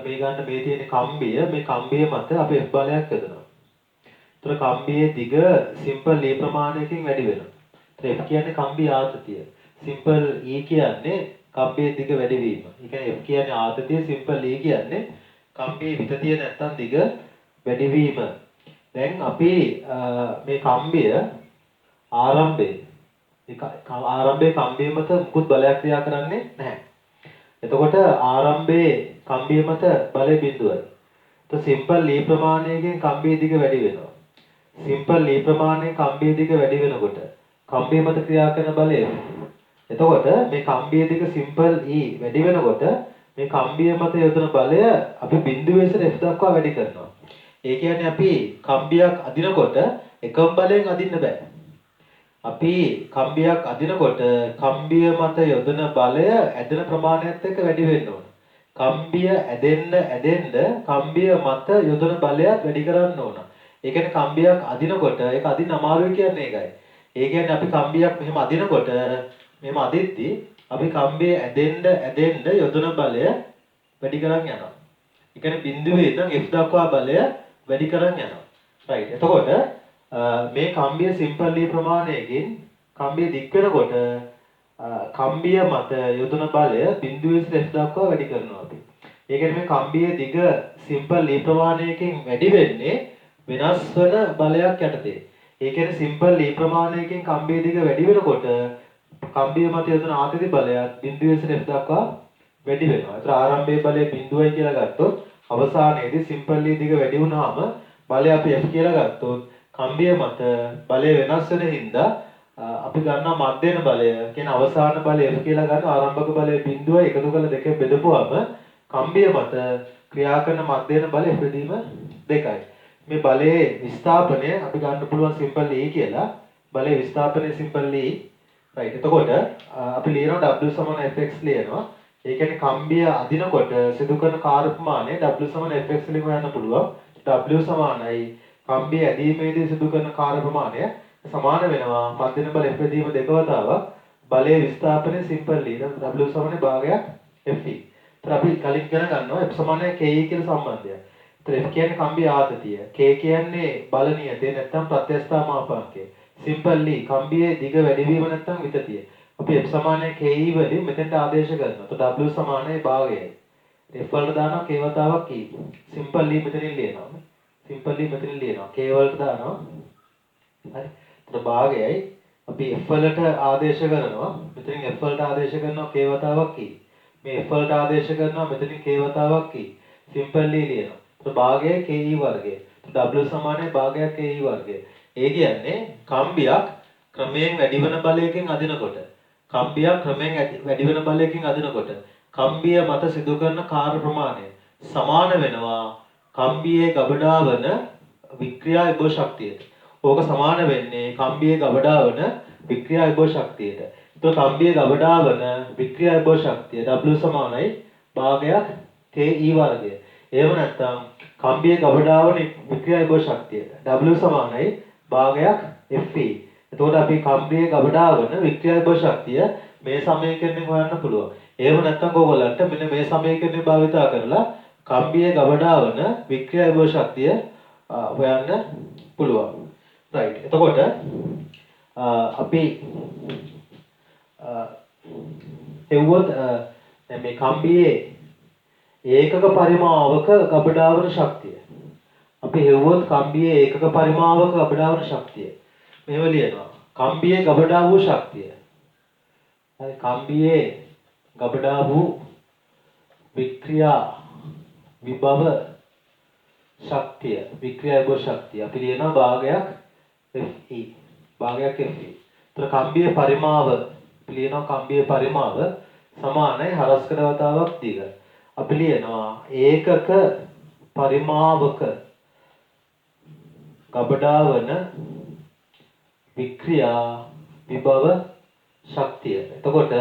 Speaker 1: මේ ගන්න මේ තියෙන කම්බිය මේ කම්බිය මත අපි F බලයක් යොදනවා. ඒතර කම්බියේ දිග සිම්පල් E ප්‍රමාණයකින් වැඩි වෙනවා. ඒතර F කියන්නේ කම්බිය ආතතිය. සිම්පල් E කියන්නේ කම්බියේ දිග වැඩි වීම. ඒ කියන්නේ F කියන්නේ ආතතිය සිම්පල් E කියන්නේ කම්බියේ විතතිය නැත්තම් දිග වැඩි වීම. දැන් අපි මේ කම්බිය ආරම්භයේ කම්බිය මත මුකුත් බලයක් ක්‍රියා කරන්නේ නැහැ. එතකොට ආරම්භයේ කම්බිය මත බලය බිඳුවයි. તો සිම්පල් E ප්‍රමාණයකින් කම්බියේ දිග වැඩි වෙනවා. සිම්පල් E ප්‍රමාණයෙන් කම්බියේ දිග වැඩි වෙනකොට කම්බිය මත ක්‍රියා කරන බලය එතකොට මේ කම්බියේ දිග සිම්පල් E වැඩි වෙනකොට මේ කම්බිය මත යොදන බලය අපි බිඳුවේ සිට F දක්වා වැඩි කරනවා. ඒ කියන්නේ අපි කම්බියක් අදිනකොට එකම බලයෙන් අදින්න බෑ. අපි කම්බියක් අදිනකොට කම්බිය මත යොදන බලය ඇදෙන ප්‍රමාණයත් එක්ක වැඩි වෙන්න ඕන. කම්බිය ඇදෙන්න කම්බිය මත යොදන බලයත් වැඩි කරන්න ඕන. ඒ කියන්නේ කම්බියක් අදිනකොට ඒක අදින්න අමාරුයි කියන්නේ ඒකයි. ඒ කියන්නේ අපි කම්බියක් මෙහෙම අදිනකොට මෙහෙම අදිද්දි අපි කම්බිය ඇදෙන්න යොදන බලය වැඩි කරන් යනවා. ඒ කියන්නේ බිඳුවේ ඉඳන් F දක්වා බලය වැඩි කරන් යනවා. right. එතකොට මේ කම්බිය සිම්පල් E ප්‍රමාණයකින් කම්බිය දික් වෙනකොට කම්බිය මත යොදන බලය බිඳුවේ සිට F දක්වා වැඩි කරනවා අපි. ඒ කියන්නේ මේ කම්බියේ දිග සිම්පල් E ප්‍රමාණයකින් වැඩි වෙන්නේ වෙනස් වෙන බලයක් යටතේ. ඒ කියන්නේ සිම්පල් E ප්‍රමාණයකින් කම්බියේ දිග වැඩි වෙනකොට කම්බිය මත යොදන ආතති බලයත් බිඳුවේ සිට F දක්වා වැඩි වෙනවා. ඒතර ආරම්භයේ බලය බිඳුවයි කියලා ගත්තොත් අවසානයේදී සිම්පල් E දිග වැඩි වුණාම බලය අපි F කියලා ගත්තොත් කම්බිය මත බලය වෙනස් වෙන හින්දා අපි ගන්නවා මධ්‍යන බලය කියන අවසාන බලය F කියලා ගන්න ආරම්භක බලය බිඳුව එකතු කරලා දෙකෙන් බෙදපුවම කම්බිය මත ක්‍රියා කරන මධ්‍යන බලය F බෙදීම 2යි. මේ බලයේ විස්ථාපනය අපි ගන්න පුළුවන් සිම්පල් E කියලා. බලයේ විස්ථාපනය සිම්පල් E. right. එතකොට අපි ලියනවා W සමාන Fx ලියනවා. ඒ කියන්නේ කම්බිය අදිනකොට සිදු කරන කාර්ය ප්‍රමාණය W සමාන Fx වලින් හොයන්න පුළුවන්. W සමානයි කම්බිය ඇදීමේදී සිදු කරන කාර්ය ප්‍රමාණය සමාන වෙනවා මධ්‍යන බල F බෙදීම 2 වතාවක් බලයේ විස්ථාපනය සිම්පල් E. W සමාන භාගයක් Fe. ඒතර අපි කලින් ඉගෙන ගන්නවා F සමානයි KE කියලා සම්බන්ධය. ඒතර F කියන්නේ කම්බිය ආතතිය. K කියන්නේ බල නියතය නැත්නම් ප්‍රත්‍යස්ථා මාපාංකය. සිම්පල් E කම්බියේ දිග වැඩිවීම නැත්නම් විතතිය. අපි F සමානයි KE වලින් මෙතෙන්ට ආදේශ කරනවා. તો W සමානයි භාගයයි. F වලට දානවා K වතාවක් E. සිම්පල් E මෙතනින් ලියනවා. සිම්පල් E මෙතනින් ලියනවා. K වලට දානවා. හරි. તો භාගයයි අපි F වලට ආදේශ කරනවා. මෙතනින් F වලට ආදේශ කරනවා K වතාවක් E. මේ F වලට ආදේශ කරනවා මෙතනින් K වතාවක් E. සිම්පල් E ලියනවා. તો භාගයයි KE වර්ගය. તો W සමානයි භාගයක් KE වර්ගය. ඒ කියන්නේ කම්බියක් ක්‍රමයෙන් වැඩිවන බලයකින් අදිනකොට කම්බියක් ක්‍රමයෙන් වැඩිවන බලයකින් අදිනකොට කම්බිය මත සිදු කරන කාර්ය ප්‍රමාණය සමාන වෙනවා කම්බියේ ගබඩා වන වික්‍රියා විභව ශක්තියට. ඕක සමාන වෙන්නේ කම්බියේ ගබඩා වන වික්‍රියා විභව ශක්තියට. ඒතකොට කම්බියේ ගබඩා වන වික්‍රියා විභව ශක්තිය W සමානයි භාගයක් KE වර්ගය. එහෙම නැත්නම් කම්බියේ ගබඩා වන වික්‍රියා විභව ශක්තිය W සමානයි භාගයක් Fe. එතකොට අපි කම්බියේ ගබඩා වන වික්‍රියා විභව ශක්තිය මේ සමීකරණයෙන් හොයන්න පුළුවන්. එහෙම නැත්නම් ඔයගොල්ලන්ට මෙන්න මේ සමීකරණය භාවිතා කරලා කම්බියේ ගබඩා වන වික්‍රියා විභව ශක්තිය හොයන්න පුළුවන්. right. එතකොට අපි එවුවොත් මේ කම්බියේ ඒකක පරිමාවක ගබඩා වන ශක්තිය. අපි හෙව්වොත් කම්බියේ ඒකක පරිමාවක ගබඩා වන ශක්තිය. මෙහෙම ලියනවා. කම්බියේ ගබඩා වූ ශක්තිය. හරි කම්බියේ ගබඩා වූ වික්‍රියා විභව ශක්තිය. වික්‍රියා විභව ශක්තිය. අපි ලියනවා භාගයක් Fe. භාගයක් Fe. ඒතර කම්බියේ පරිමාව අපි ලියනවා කම්බියේ පරිමාව සමානයි හරස්කඩ වතාවක් දිග. අපි ලියනවා ඒකක පරිමාවක ගබඩා වන වික්‍රියා විභව ශක්තිය. එතකොට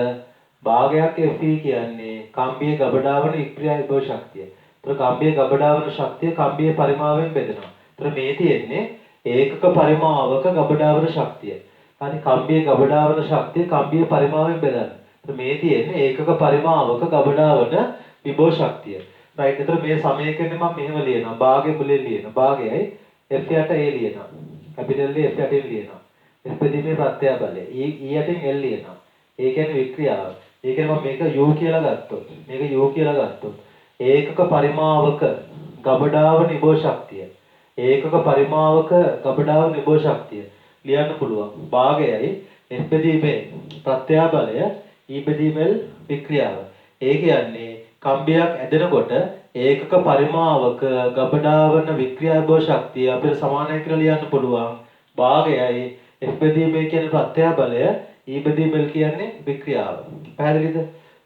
Speaker 1: භාගයක් Fe කියන්නේ කම්බියේ ගබඩා වන වික්‍රියා විභව ශක්තිය. ඒතර කම්බියේ ගබඩා වන ශක්තිය කම්බියේ පරිමාවෙන් බෙදෙනවා. ඒතර මේ තියෙන්නේ ඒකක පරිමාවක ගබඩා වන ශක්තිය. හරි කම්බියේ ගබඩා වන ශක්තිය කම්බියේ පරිමාවෙන් බෙදන්න. ඒතර මේ තියෙන්නේ ඒකක පරිමාවක ගබඩා වන විභව ශක්තිය. right. ඒතර මේ සමීකරණය මම මෙහෙම ලියනවා. භාගය මුලින් ලියනවා. භාගයයි F යට A ලියනවා. කැපිටල් A F යටින් ලියනවා. F බෙදීමේ ප්‍රත්‍යය බලය. E යටින් L ලියනවා. ඒ කියන්නේ වික්‍රියාව. ඒ කියන්නේ මම මේක U කියලා ගත්තොත්. මේක U කියලා ගත්තොත්. ඒකක පරිමාවක ගබඩාව නිභව ශක්තිය. ඒකක පරිමාවක ගබඩාව නිභව ශක්තිය ලියන්න පුළුවන්. භාගයයි F බෙදීමේ ප්‍රත්‍යය බලය E බෙදීමෙල් වික්‍රියාව. ඒ කියන්නේ කම්බියක් ඇදෙනකොට ඒකක පරිමාවක ගබඩා වන වික්‍රියා විභව ශක්තිය අපිට සමානයි කියලා ලියන්න පුළුවන්. භාගයයි F බෙදීමේ කියන ප්‍රත්‍යය බලය E බෙදීමෙල් කියන්නේ වික්‍රියාව. පැහැදිලිද?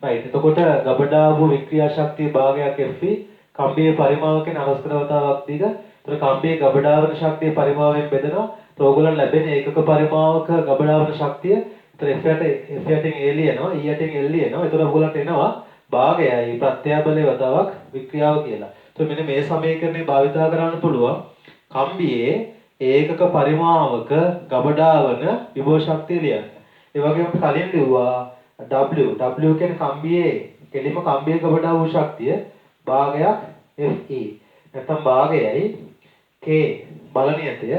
Speaker 1: right. එතකොට ගබඩා වූ වික්‍රියා ශක්තිය භාගයක් Fe කම්බියේ පරිමාව කියන අරස්කඩවතාවක් දිග. ඒතර කම්බියේ ගබඩා වන ශක්තිය පරිමාවෙන් බෙදෙනවා. ඒතර ඕගොල්ලන් ලැබෙන ඒකක පරිමාවක ගබඩා වන ශක්තිය. ඒතර F යටින් A ලියනවා, E යටින් L ලියනවා. ඒතර ඕගොල්ලන්ට එනවා භාගයයි ප්‍රත්‍යය බලය වතාවක් වික්‍රියාව කියලා. ඒතර මෙන්න මේ සමීකරණය භාවිතා කරන්න පුළුවන් කම්බියේ ඒකක පරිමාවක ගබඩා වන විභව ශක්තිය ලියන්න. ඒ වගේම අපි කලින් ලිව්වා W කියන්නේ කම්බියේ කෙලිම කම්බියේ ගබඩා වූ ශක්තිය භාගයක් Fe. නැත්නම් භාගයයි K බල නියතය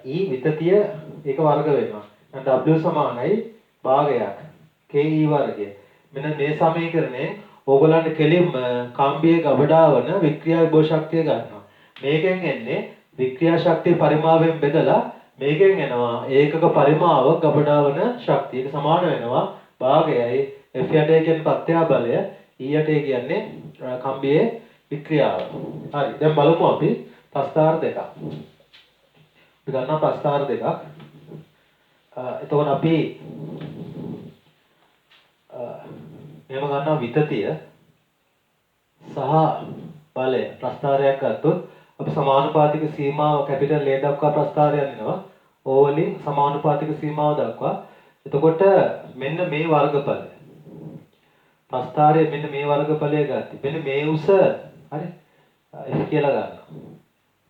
Speaker 1: E විතතිය ඒක වර්ග වෙනවා. W සමානයි භාගයක් KE වර්ගය. මෙන්න මේ සමීකරණයෙන් ඕගොල්ලන්ට කෙලින්ම කම්බියේ ගබඩා වන වික්‍රියා විභව ශක්තිය ගන්නවා. මේකෙන් එන්නේ වික්‍රියා ශක්තිය පරිමාවෙන් බෙදලා මේකෙන් එනවා ඒකක පරිමාව ගබඩා වන ශක්තියට සමාන වෙනවා භාගයයි F යට කියන්නේ ප්‍රත්‍යය බලය E යට කියන්නේ කම්බියේ වික්‍රියාව. හරි. දැන් බලමු අපි ප්‍රස්ථාර දෙකක්. අපි ගන්නවා ප්‍රස්ථාර දෙකක්. එතකොට අපි මේව ගන්නවා විතතිය සහ බලය. ප්‍රස්ථාරයක් ගත්තොත් අපි සමානුපාතික සීමාව කැපිටල් A දක්වා ප්‍රස්ථාරයක් දෙනවා. ඕවලින් සමානුපාතික සීමාව දක්වා. එතකොට මෙන්න මේ වර්ගඵලය. ප්‍රස්ථාරයේ මෙන්න මේ වර්ගඵලය ගත්තා. මෙන්න මේ උස හරි F කියලා ගන්නවා.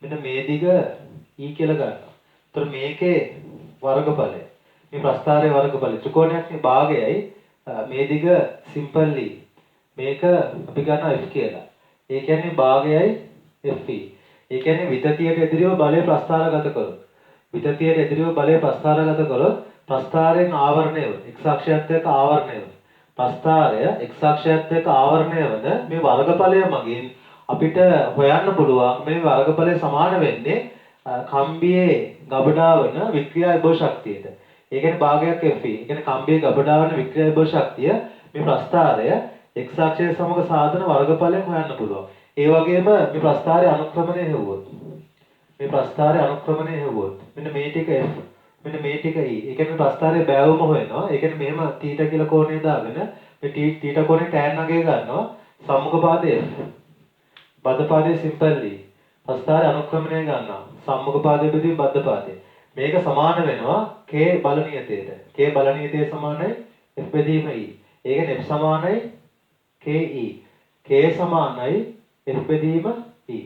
Speaker 1: මෙන්න මේ දිග E කියලා ගන්නවා. එතකොට මේකේ වර්ගඵලය. මේ ප්‍රස්ථාරයේ වර්ගඵලය ත්‍රිකෝණයක්නේ භාගයයි මේ දිග සිම්පල්ලි මේක අපි ගන්නවා F කියලා. ඒ කියන්නේ භාගයයි FE. ඒ කියන්නේ විතතියට එදිරිව බලය ප්‍රස්ථාරගත කරොත්. විතතියට එදිරිව බලය ප්‍රස්ථාරගත කරොත් ප්‍රස්ථාරයෙන් ආවරණය වෙන x අක්ෂයත් එක්ක ආවරණය වෙන ප්‍රස්ථාරය x අක්ෂයත් එක්ක ආවරණය වෙන මේ වර්ගඵලය මගින් අපිට හොයන්න පුළුවන් මේ වර්ගඵලය සමාන වෙන්නේ කම්බියේ ගබඩා වන වික්‍රියා විභව ශක්තියට. ඒ කියන්නේ භාගයක් Fe. ඒ කියන්නේ කම්බියේ ගබඩා වන වික්‍රියා විභව ශක්තිය මේ ප්‍රස්ථාරය x අක්ෂය සමග සාධන වර්ගඵලයෙන් හොයන්න පුළුවන්. ඒ වගේම මේ ප්‍රස්ථාරයේ අනුක්‍රමණය හෙව්වොත් මේ ප්‍රස්ථාරයේ අනුක්‍රමණය හෙව්වොත් මෙන්න මේ ටික F මෙන්න මේ ටික E. ඒ කියන්නේ ප්‍රස්ථාරයේ බෑවුම හොයනවා. ඒ කියන්නේ මෙහෙම θ කියලා කෝණය දාගෙන මේ θ කෝණේ tan නගය ගන්නවා. සම්මුඛ පාදයේ F. බද්ධ පාදයේ සිම්පල්ලි. ප්‍රස්ථාරයේ අනුක්‍රමණය ගන්නවා. සම්මුඛ පාදයේ බෙදී බද්ධ පාදයේ. මේක සමාන වෙනවා K බල නියතයට. K බල නියතය සමානයි F බෙදීම E. ඒ කියන්නේ F සමානයි KE. K සමානයි F බෙදීම E.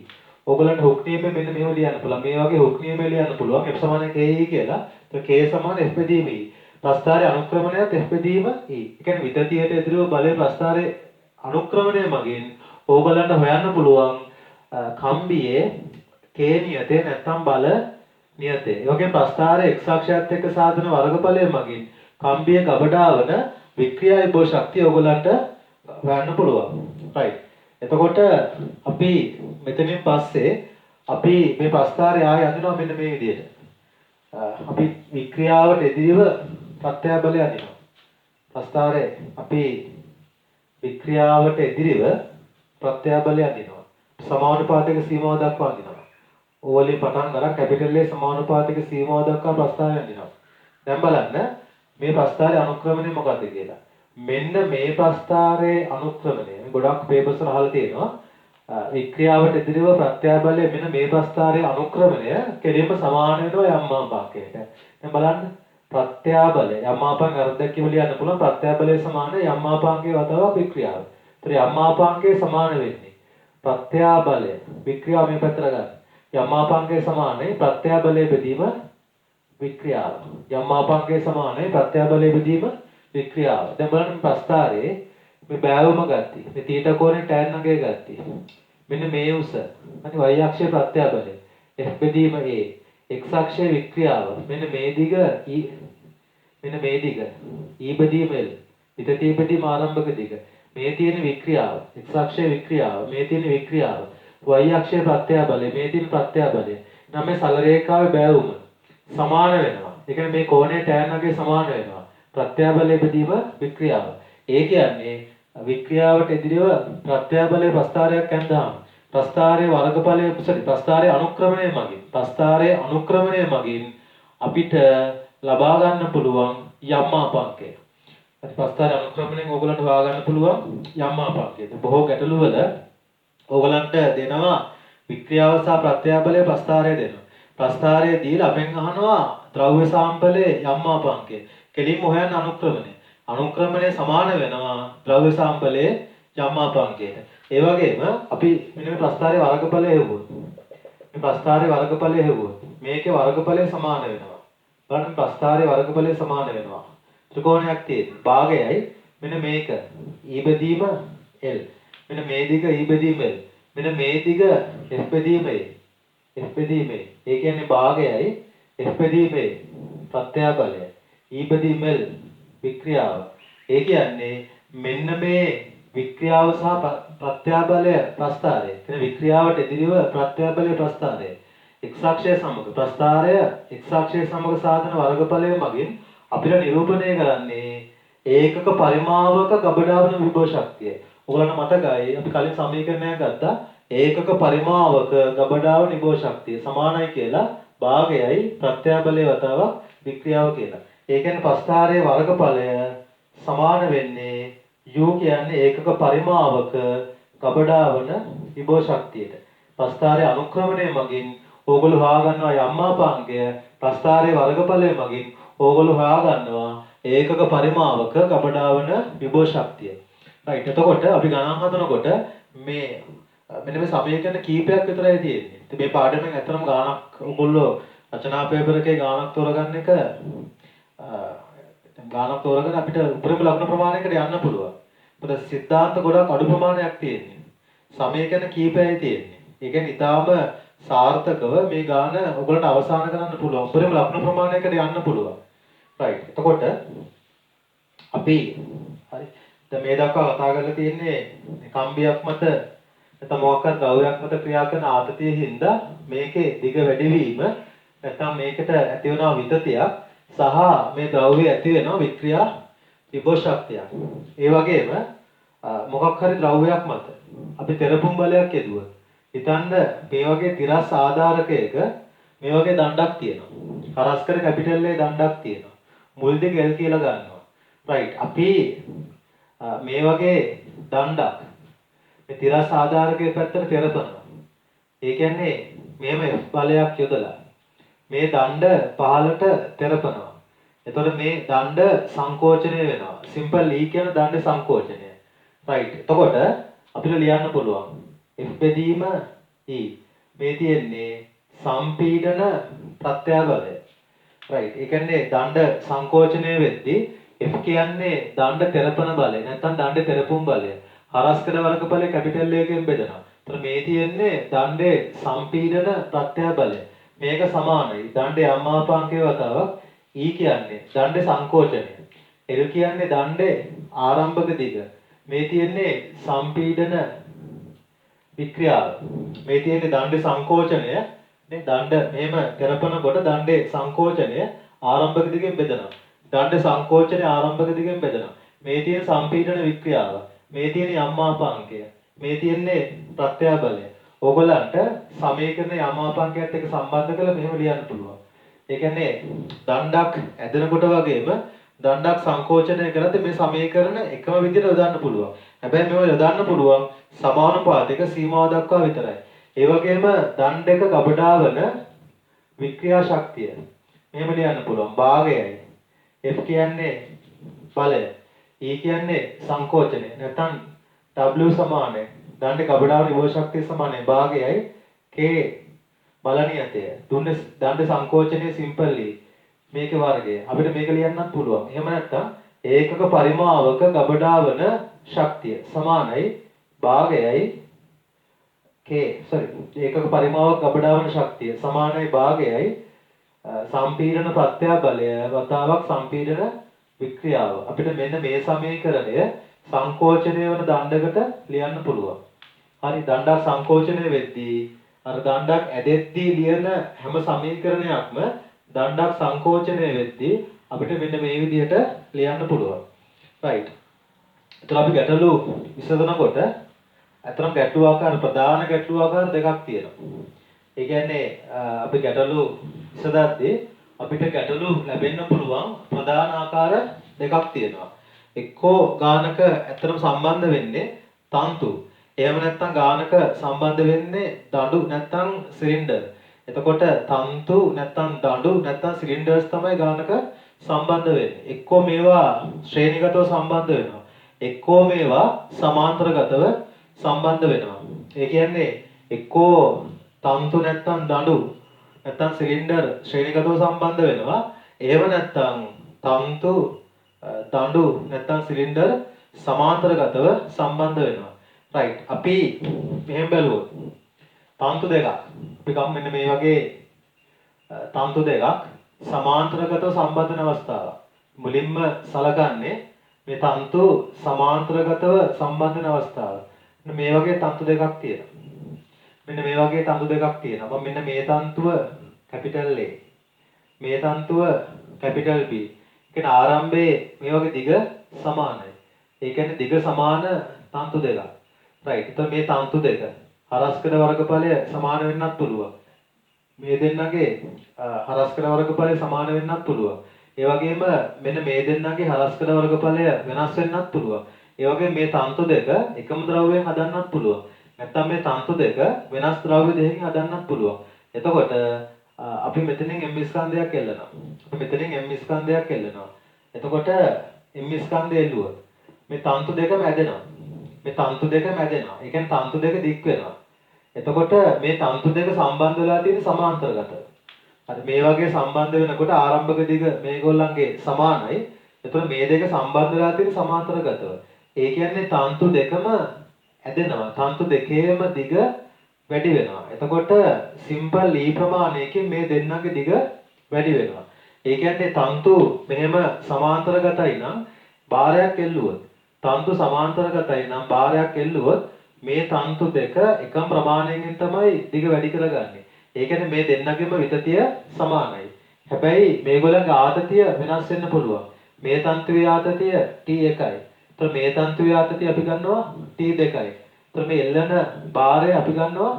Speaker 1: ඕගලන්ට හුක් නියමය මෙන්න මෙහෙම ලියන්න පුළුවන්. මේ වගේ හුක් නියමය ලියන්න පුළුවන්. F සමානයි KE කියලා. එතකොට K සමාන F බෙදීම E. ප්‍රස්ථාරයේ අනුක්‍රමණයත් F බෙදීම E. ඒ කියන්නේ විතතියට එදිරිව බලයේ ප්‍රස්ථාරයේ අනුක්‍රමණය මගින් ඕගලන්ට හොයන්න පුළුවන් කම්බියේ K නියතේ නැත්නම් බල නියතේ. ඒ වගේම ප්‍රස්ථාරයේ x අක්ෂයත් එක්ක සාධන වර්ගඵලය මගින් කම්බියේ ගබඩා වන වික්‍රියා විභව ශක්තිය ඕගලන්ට හොයන්න පුළුවන්. right. එතකොට අපි මෙතනින් පස්සේ අපි මේ ප්‍රස්ථාරය ආයෙ අඳිනවා මෙන්න මේ විදිහට. අපි වික්‍රියාවට එදිරිව ප්‍රත්‍යය බලය අඳිනවා. ප්‍රස්ථාරයේ අපි වික්‍රියාවට එදිරිව ප්‍රත්‍යය බලය අඳිනවා. සමානුපාතික සීමාව දක්වා අඳිනවා. ඕවලින් පටන් ගන්න කැපිටල් A සමානුපාතික සීමාව දක්වා ප්‍රස්ථාරය අඳිනවා. දැන් බලන්න මේ ප්‍රස්ථාරයේ අනුක්‍රමණය මොකක්ද කියලා. මෙන්න මේ ප්‍රස්ථාරයේ අනුක්‍රමණය ගොඩක් පේපර්ස් වල අහලා තියෙනවා. වික්‍රියාවට එදිරිව ප්‍රත්‍යය බලය මෙන්න මේ ප්‍රස්ථාරයේ අනුක්‍රමණය කෙලින්ම සමාන වෙනවා යම් මාපකයකට. දැන් බලන්න ප්‍රත්‍යය බලය යම් මාපක අර්ධකීව ලියන්න පුළුවන් ප්‍රත්‍යය බලය සමාන යම් මාපකයේ වතාවක් වික්‍රියාව. ඒතර යම් මාපකයේ සමාන වෙන්නේ ප්‍රත්‍යය බලය වික්‍රියාව මේ පැත්තට ගන්න. යම් මාපකයේ සමානයි ප්‍රත්‍යය බලය බෙදීම වික්‍රියාව. යම් මාපකයේ සමානයි ප්‍රත්‍යය බලය බෙදීම වික්‍රියාව. දැන් බලන්න ප්‍රස්ථාරයේ මේ බෑවුම ගත්තා. මේ θ කෝණේ tan නගය ගත්තා. මෙන්න මේ උස. අනි y අක්ෂයේ ප්‍රත්‍යය බලය. F බෙදීම A. x අක්ෂයේ වික්‍රියාව. මෙන්න මේ දිග E. මෙන්න මේ දිග E බෙදීම L. විතතිය බෙදීම ආරම්භක දිග. මේ තියෙන වික්‍රියාව. x අක්ෂයේ වික්‍රියාව. මේ තියෙන වික්‍රියාව. y අක්ෂයේ ප්‍රත්‍යය බලය. මේ තියෙන ප්‍රත්‍යය බලය. නම් මේ සල රේඛාවේ බෑවුම සමාන වෙනවා. ඒ කියන්නේ මේ කෝණයේ tan නගය සමාන වෙනවා. ප්‍රත්‍යය බලය බෙදීම වික්‍රියාව. ඒ කියන්නේ වික්‍රියාවට එදිරිව ප්‍රත්‍යය බලය ප්‍රස්ථාරයක් ඇඳාම ප්‍රස්ථාරයේ වර්ගඵලය ප්‍රස්ථාරයේ අනුක්‍රමණය මගින් අපිට ලබා ගන්න පුළුවන් යම් මාපකය. ප්‍රස්ථාරයේ අනුක්‍රමණයෙන් ඕගලන්ට හොයා ගන්න පුළුවන් යම් මාපකය. බොහෝ ගැටළු වල ඕගලන්ට දෙනවා වික්‍රියාව සහ ප්‍රත්‍යය බලය ප්‍රස්ථාරය දෙනවා. ප්‍රස්ථාරයේ දීලා අපෙන් අහනවා ද්‍රව්‍ය සාම්පලයේ යම් මාපකය. කෙලින්ම හොයන්න අනුක්‍රමණය. අනුක්‍රමණය සමාන වෙනවා ද්‍රව්‍ය සාම්පලයේ යම් මාපකයට. ඒ වගේම අපි මෙන්න මේ ප්‍රස්ථාරයේ වර්ගඵලය හෙව්වොත් මේ ප්‍රස්ථාරයේ වර්ගඵලය හෙව්වොත් මේකේ වර්ගඵලය සමාන වෙනවා. බලන්න ප්‍රස්ථාරයේ වර්ගඵලය සමාන වෙනවා. ත්‍රිකෝණයක් තියෙන භාගයයි මෙන්න මේක E බෙදීම L. මෙන්න මේ දිග E බෙදීම L. මෙන්න මේ දිග F බෙදීම A. F බෙදීම A. ඒ කියන්නේ භාගයයි F බෙදීම A. ප්‍රත්‍යය බලය E බෙදීම L වික්‍රියාව. ඒ කියන්නේ මෙන්න මේ වික්‍රියාව සහ ප්‍රත්‍යය බලය ප්‍රස්ථාරය. කියන වික්‍රියාවට එදිරිව ප්‍රත්‍යය බලය ප්‍රස්ථාරය. x අක්ෂය සමග ප්‍රස්ථාරය x අක්ෂය සමග සාධන වර්ගඵලය මගින් අපිට නිරූපණය කරන්නේ ඒකක පරිමාවක ගබඩා වන විභව ශක්තිය. ඔයගොල්ලන්ට මතකයි අපි කලින් සමීකරණයක් ගත්තා. ඒකක පරිමාවක ගබඩාව නිබෝ ශක්තිය සමානයි කියලා භාගයයි ප්‍රත්‍යාබලයේ වතාවක් වික්‍රියාව කියලා. ඒ කියන්නේ ප්‍රස්ථාරයේ වර්ගඵලය සමාන වෙන්නේ u කියන්නේ ඒකක පරිමාවක ගබඩාවන නිබෝ ශක්තියට. ප්‍රස්ථාරයේ අනුක්‍රමණය මගින් ඕගොල්ලෝ හොයාගන්නවා යම්මාපාංගය ප්‍රස්ථාරයේ වර්ගඵලය මගින් ඕගොල්ලෝ හොයාගන්නවා ඒකක පරිමාවක ගබඩාවන විභව ශක්තිය. රයිට්. එතකොට අපි ගණන් හදනකොට මේ මෙන්න මේ සමීකරණ කීපයක් විතරයි තියෙන්නේ. ඉතින් මේ පාඩමෙන් ඇත්තටම ගාණක් ඕගොල්ලෝ රචනා පේපර් එකේ ගාණක් තෝරගන්න එක ගාණක් තෝරගෙන අපිට උපරිම ලකුණු ප්‍රමාණයකට යන්න පුළුවන්. මොකද සිද්ධාන්ත ගොඩක් අඩු ප්‍රමාණයක් තියෙන්නේ. සමීකරණ කීපයයි තියෙන්නේ. ඒ කියන්නේ ඊටාම සාර්ථකව මේ ගාන ඔයගලන්ට අවසන් කරන්න පුළුවන්. උපරිම ලකුණු ප්‍රමාණයකට යන්න පුළුවන්. රයිට්. එතකොට අපි හරි. දැන් මේ දක්වා කතා කරලා තියෙන්නේ කම්බියක් මත නැත්නම් මොකක්ද ද්‍රව්‍යයක් මත ක්‍රියා කරන ආතතියේ හින්දා මේකේ දිග වැඩිවීම නැත්නම් මේකට ඇති වෙනා විතතියක් සහ මේ ද්‍රව්‍ය ඇති වෙනවා වික්‍රියා විභව ශක්තියක්. ඒ වගේම මොකක් හරි ද්‍රව්‍යයක් මත අපි තෙරපුම් බලයක් යෙදුවා. හිතන්න මේ වගේ තිරස් ආධාරකයක මේ වගේ දණ්ඩක් තියෙනවා. කරස්කර කැපිටල් එකේ දණ්ඩක් තියෙනවා. මුල් දෙක L කියලා ගන්නවා. රයිට්. අපි මේ වගේ දණ්ඩක් මේ තිරස් ආධාරකයේ පැත්තට තෙරපනවා. ඒ කියන්නේ මෙහෙම F බලයක් යොදලා මේ දණ්ඩ පහළට තෙරපනවා. එතකොට මේ දණ්ඩ සංකෝචනය වෙනවා. සිම්පල් E කියන දණ්ඩ සංකෝචනය. රයිට්. එතකොට අපිට ලියන්න පුළුවන් F බෙදීම E මේ තියෙන්නේ සම්පීඩන ප්‍රත්‍යාබලය. රයිට්. ඒ කියන්නේ දණ්ඩ සංකෝචනය වෙද්දී F කියන්නේ දණ්ඩ තෙරපන බලය නැත්නම් දණ්ඩ තෙරපුම් බලය. හරස්කඩ වර්ගඵලය කැපිටල් එකකින් බෙදනවා. එතකොට මේ තියෙන්නේ දණ්ඩේ සම්පීඩන ප්‍රත්‍යාබලය. මේක සමානයි දණ්ඩේ අම්මාපාංකයේ වතාවක් E කියන්නේ දණ්ඩේ සංකෝචනය. L කියන්නේ දණ්ඩේ ආරම්භක දිග. මේ තියෙන්නේ සම්පීඩන වික්‍රියාව. මේ තියෙන්නේ දණ්ඩේ සංකෝචනය. නේ දණ්ඩ මෙහෙම කරපනකොට දණ්ඩේ සංකෝචනය ආරම්භක දිගෙන් බෙදෙනවා. දණ්ඩ සංකෝචනය ආරම්භක දිගෙන් බෙදෙනවා. මේ තියෙන සම්පීඩන වික්‍රියාව. මේ තියෙන යම්මාපාංකය. මේ තියෙන්නේ ප්‍රත්‍යාබලය. ඕගොල්ලන්ට සමීකරණ යම්මාපාංකයත් එක්ක සම්බන්ධ කරලා මෙහෙම ලියන්න පුළුවන්. ඒ කියන්නේ දණ්ඩක් ඇදෙනකොට වගේම දණ්ඩක් සංකෝචනය කරද්දී මේ සමීකරණ එකම විදිහට යොදන්න පුළුවන්. හැබැයි මේවා යොදන්න පුළුවන් සමානුපාතික සීමාව දක්වා විතරයි. ඒ වගේම දණ්ඩක ගබඩාවන වික්‍රියා ශක්තිය මෙහෙම ලියන්න පුළුවන්. භාගයයි. F කියන්නේ බලය. E කියන්නේ සංකෝචනය. නැත්නම් W සමානයි. දණ්ඩ ගබඩාවන විභව ශක්තිය සමානයි. භාගයයි K බලනියතය. දුන්නේ දණ්ඩ සංකෝචනයේ සිම්පල්ලි මේකේ වර්ගය. අපිට මේක ලියන්නත් පුළුවන්. එහෙම නැත්නම් ඒකක පරිමාවක ගබඩාවන ශක්තිය සමානයි භාගයයි ඒකක පරිමාවක ගබඩාවන ශක්තිය සමානයි භාගයයි සම්පීඩන ප්‍රත්‍යාබලය වතාවක් සම්පීඩන වික්‍රියාව. අපිට මෙන්න මේ සමීකරණය සංකෝචනය වන දණ්ඩකට ලියන්න පුළුවන්. හරි. දණ්ඩක් සංකෝචනය වෙද්දී අර දණ්ඩක් ඇදෙද්දී ලියන හැම සමීකරණයක්ම දණ්ඩක් සංකෝචනය වෙද්දී අපිට මෙන්න මේ විදිහට ලියන්න පුළුවන්. රයිට්. එතකොට අපි ගැටලු විසඳනකොට අතරම ගැටලු ආකාර ප්‍රධාන ගැටලු ආකාර දෙකක් තියෙනවා. ඒ කියන්නේ අපි ගැටලු විසඳද්දී අපිට ගැටලු ලැබෙන්න පුළුවන් ප්‍රධාන ආකාර දෙකක් තියෙනවා. එක්කෝ ගානක ඇත්තටම සම්බන්ධ වෙන්නේ තන්තු. එහෙම නැත්නම් ගානක සම්බන්ධ වෙන්නේ දඬු නැත්නම් සිලින්ඩර්. එතකොට තන්තු නැත්නම් දඬු නැත්නම් සිලින්ඩර්ස් තමයි ගානක සම්බන්ධ වෙන්නේ. එක්කෝ මේවා ශ්‍රේණිගතව සම්බන්ධ වෙනවා. එක්කෝ මේවා සමාන්තරගතව සම්බන්ධ වෙනවා. ඒ කියන්නේ එක්කෝ තන්තු නැත්නම් දඬු නැත්නම් සිලින්ඩර් ශ්‍රේණිගතව සම්බන්ධ වෙනවා. එහෙම නැත්නම් තන්තු දඬු නැත්නම් සිලින්ඩර් සමාන්තරගතව සම්බන්ධ වෙනවා. රයිට්. අපි මෙහෙම බැලුවොත් තන්තු දෙකක් අපි ගමු මෙන්න මේ වගේ තන්තු දෙකක් සමාන්තරගතව සම්බන්ධ වෙන අවස්ථාවක්. මුලින්ම සලකන්නේ මේ තන්තු සමාන්තරගතව සම්බන්ධ වෙන අවස්ථාව. මේ වගේ තන්තු දෙකක් තියෙනවා. මෙන්න මේ වගේ තන්තු දෙකක් තියෙනවා. මෙන්න මේ තන්තුව කැපිටල් A. මේ තන්තුව කැපිටල් B. කියන ආරම්භයේ මේ වගේ දිග සමානයි. ඒ කියන්නේ දිග සමාන තන්තු දෙකක්. රයිට්. එතකොට මේ තන්තු දෙක හරස්කඩ වර්ගඵලය සමාන වෙන්නත් පුළුවන්. මේ දෙන්නගේ හරස්කඩ වර්ගඵලය සමාන වෙන්නත් පුළුවන්. ඒ වගේම මෙන්න මේ දෙන්නගේ හරස්කඩ වර්ගඵලය වෙනස් වෙන්නත් පුළුවන්. ඒ වගේම මේ තන්තු දෙක එකම ද්‍රව්‍යයෙන් හදන්නත් පුළුවන්. නැත්නම් මේ තන්තු දෙක වෙනස් ද්‍රව්‍ය දෙකකින් හදන්නත් පුළුවන්. එතකොට අපි මෙතනින් m ස්කන්ධයක් එල්ලනවා. අපි මෙතනින් m ස්කන්ධයක් එල්ලනවා. එතකොට m ස්කන්ධය එල්ලුවොත් මේ තන්තු දෙක මැදෙනවා. මේ තන්තු දෙක මැදෙනවා. ඒ කියන්නේ තන්තු දෙක දික් වෙනවා. එතකොට මේ තන්තු දෙක සම්බන්ධ වෙලා තියෙන සමාන්තරගතව. හරි මේ වගේ සම්බන්ධ වෙනකොට ආරම්භක දිග මේගොල්ලන්ගේ සමානයි. එතකොට මේ දෙක සම්බන්ධ වෙලා තියෙන සමාන්තරගතව. ඒ කියන්නේ තන්තු දෙකම ඇදෙනවා. තන්තු දෙකේම දිග වැඩි වෙනවා. එතකොට සිම්පල් ඊ ප්‍රමාණයකින් මේ දෙන්නගේ දිග වැඩි වෙනවා. ඒ කියන්නේ තන්තු මෙහෙම සමාන්තරගතයි නම් භාරයක් එල්ලුවොත් තන්තු සමාන්තරගතයි නම් භාරයක් එල්ලුවොත් මේ තන්තු දෙක එකම ප්‍රමාණයකින් තමයි දිග වැඩි කරගන්නේ. ඒ කියන්නේ මේ දෙන්නගේම විතතිය සමානයි. හැබැයි මේගොල්ලන්ගේ ආතතිය වෙනස් වෙන්න පුළුවන්. මේ තන්තුවේ ආතතිය T1යි. එතකොට මේ තන්තුවේ ආතතිය අපි ගන්නවා T2යි. එතකොට මේ එල්ලන භාරය අපි ගන්නවා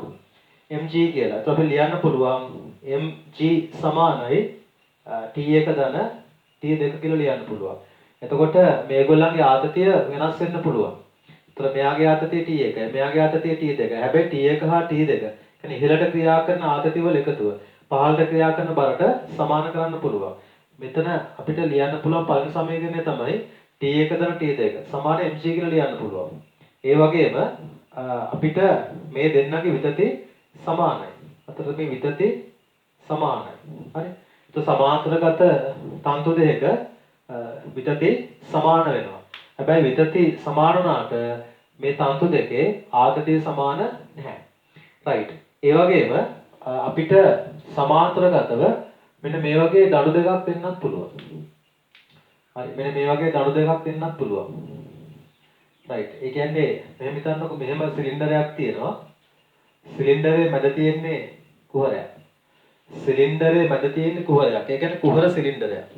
Speaker 1: mg කියලා. එතකොට අපි ලියන්න පුළුවන් mg සමානයි T1 ධන T2 කියලා ලියන්න පුළුවන්. එතකොට මේගොල්ලන්ගේ ආතතිය වෙනස් වෙන්න පුළුවන්. එතකොට මෙයාගේ ආතතිය T1යි, මෙයාගේ ආතතිය T2යි. හැබැයි T1 හා T2 කියන්නේ ඉහළට ක්‍රියා කරන ආතතිවල එකතුව පහළට ක්‍රියා කරන බරට සමාන කරන්න පුළුවන්. මෙතන අපිට ලියන්න පුළුවන් පළවෙනි සමීකරණය තමයි T1 ධන T2 සමාන mg කියලා ලියන්න පුළුවන්. ඒ වගේම අපිට මේ දෙන්නගේ විතති සමානයි. අතට මේ විතති සමානයි. හරි. ඒක සමාන්තරගත තන්තු දෙක විතති සමාන වෙනවා. හැබැයි විතති සමාන වුණාට මේ තන්තු දෙකේ ආතතිය සමාන නැහැ. රයිට්. ඒ වගේම අපිට සමාන්තරගතව මෙන්න මේ වගේ දඩු දෙකක් දෙන්නත් පුළුවන්. හරි. මෙන්න මේ වගේ දඩු දෙකක් දෙන්නත් පුළුවන්. රයිට්. ඒ කියන්නේ මෙහෙම හිතන්නකො මෙහෙම සිලින්ඩරයක් තියෙනවා. සිලින්ඩරේ මැද තියෙන්නේ කුහරයක්. සිලින්ඩරේ මැද තියෙන්නේ කුහරයක්. ඒ කියන්නේ කුහර සිලින්ඩරයක්.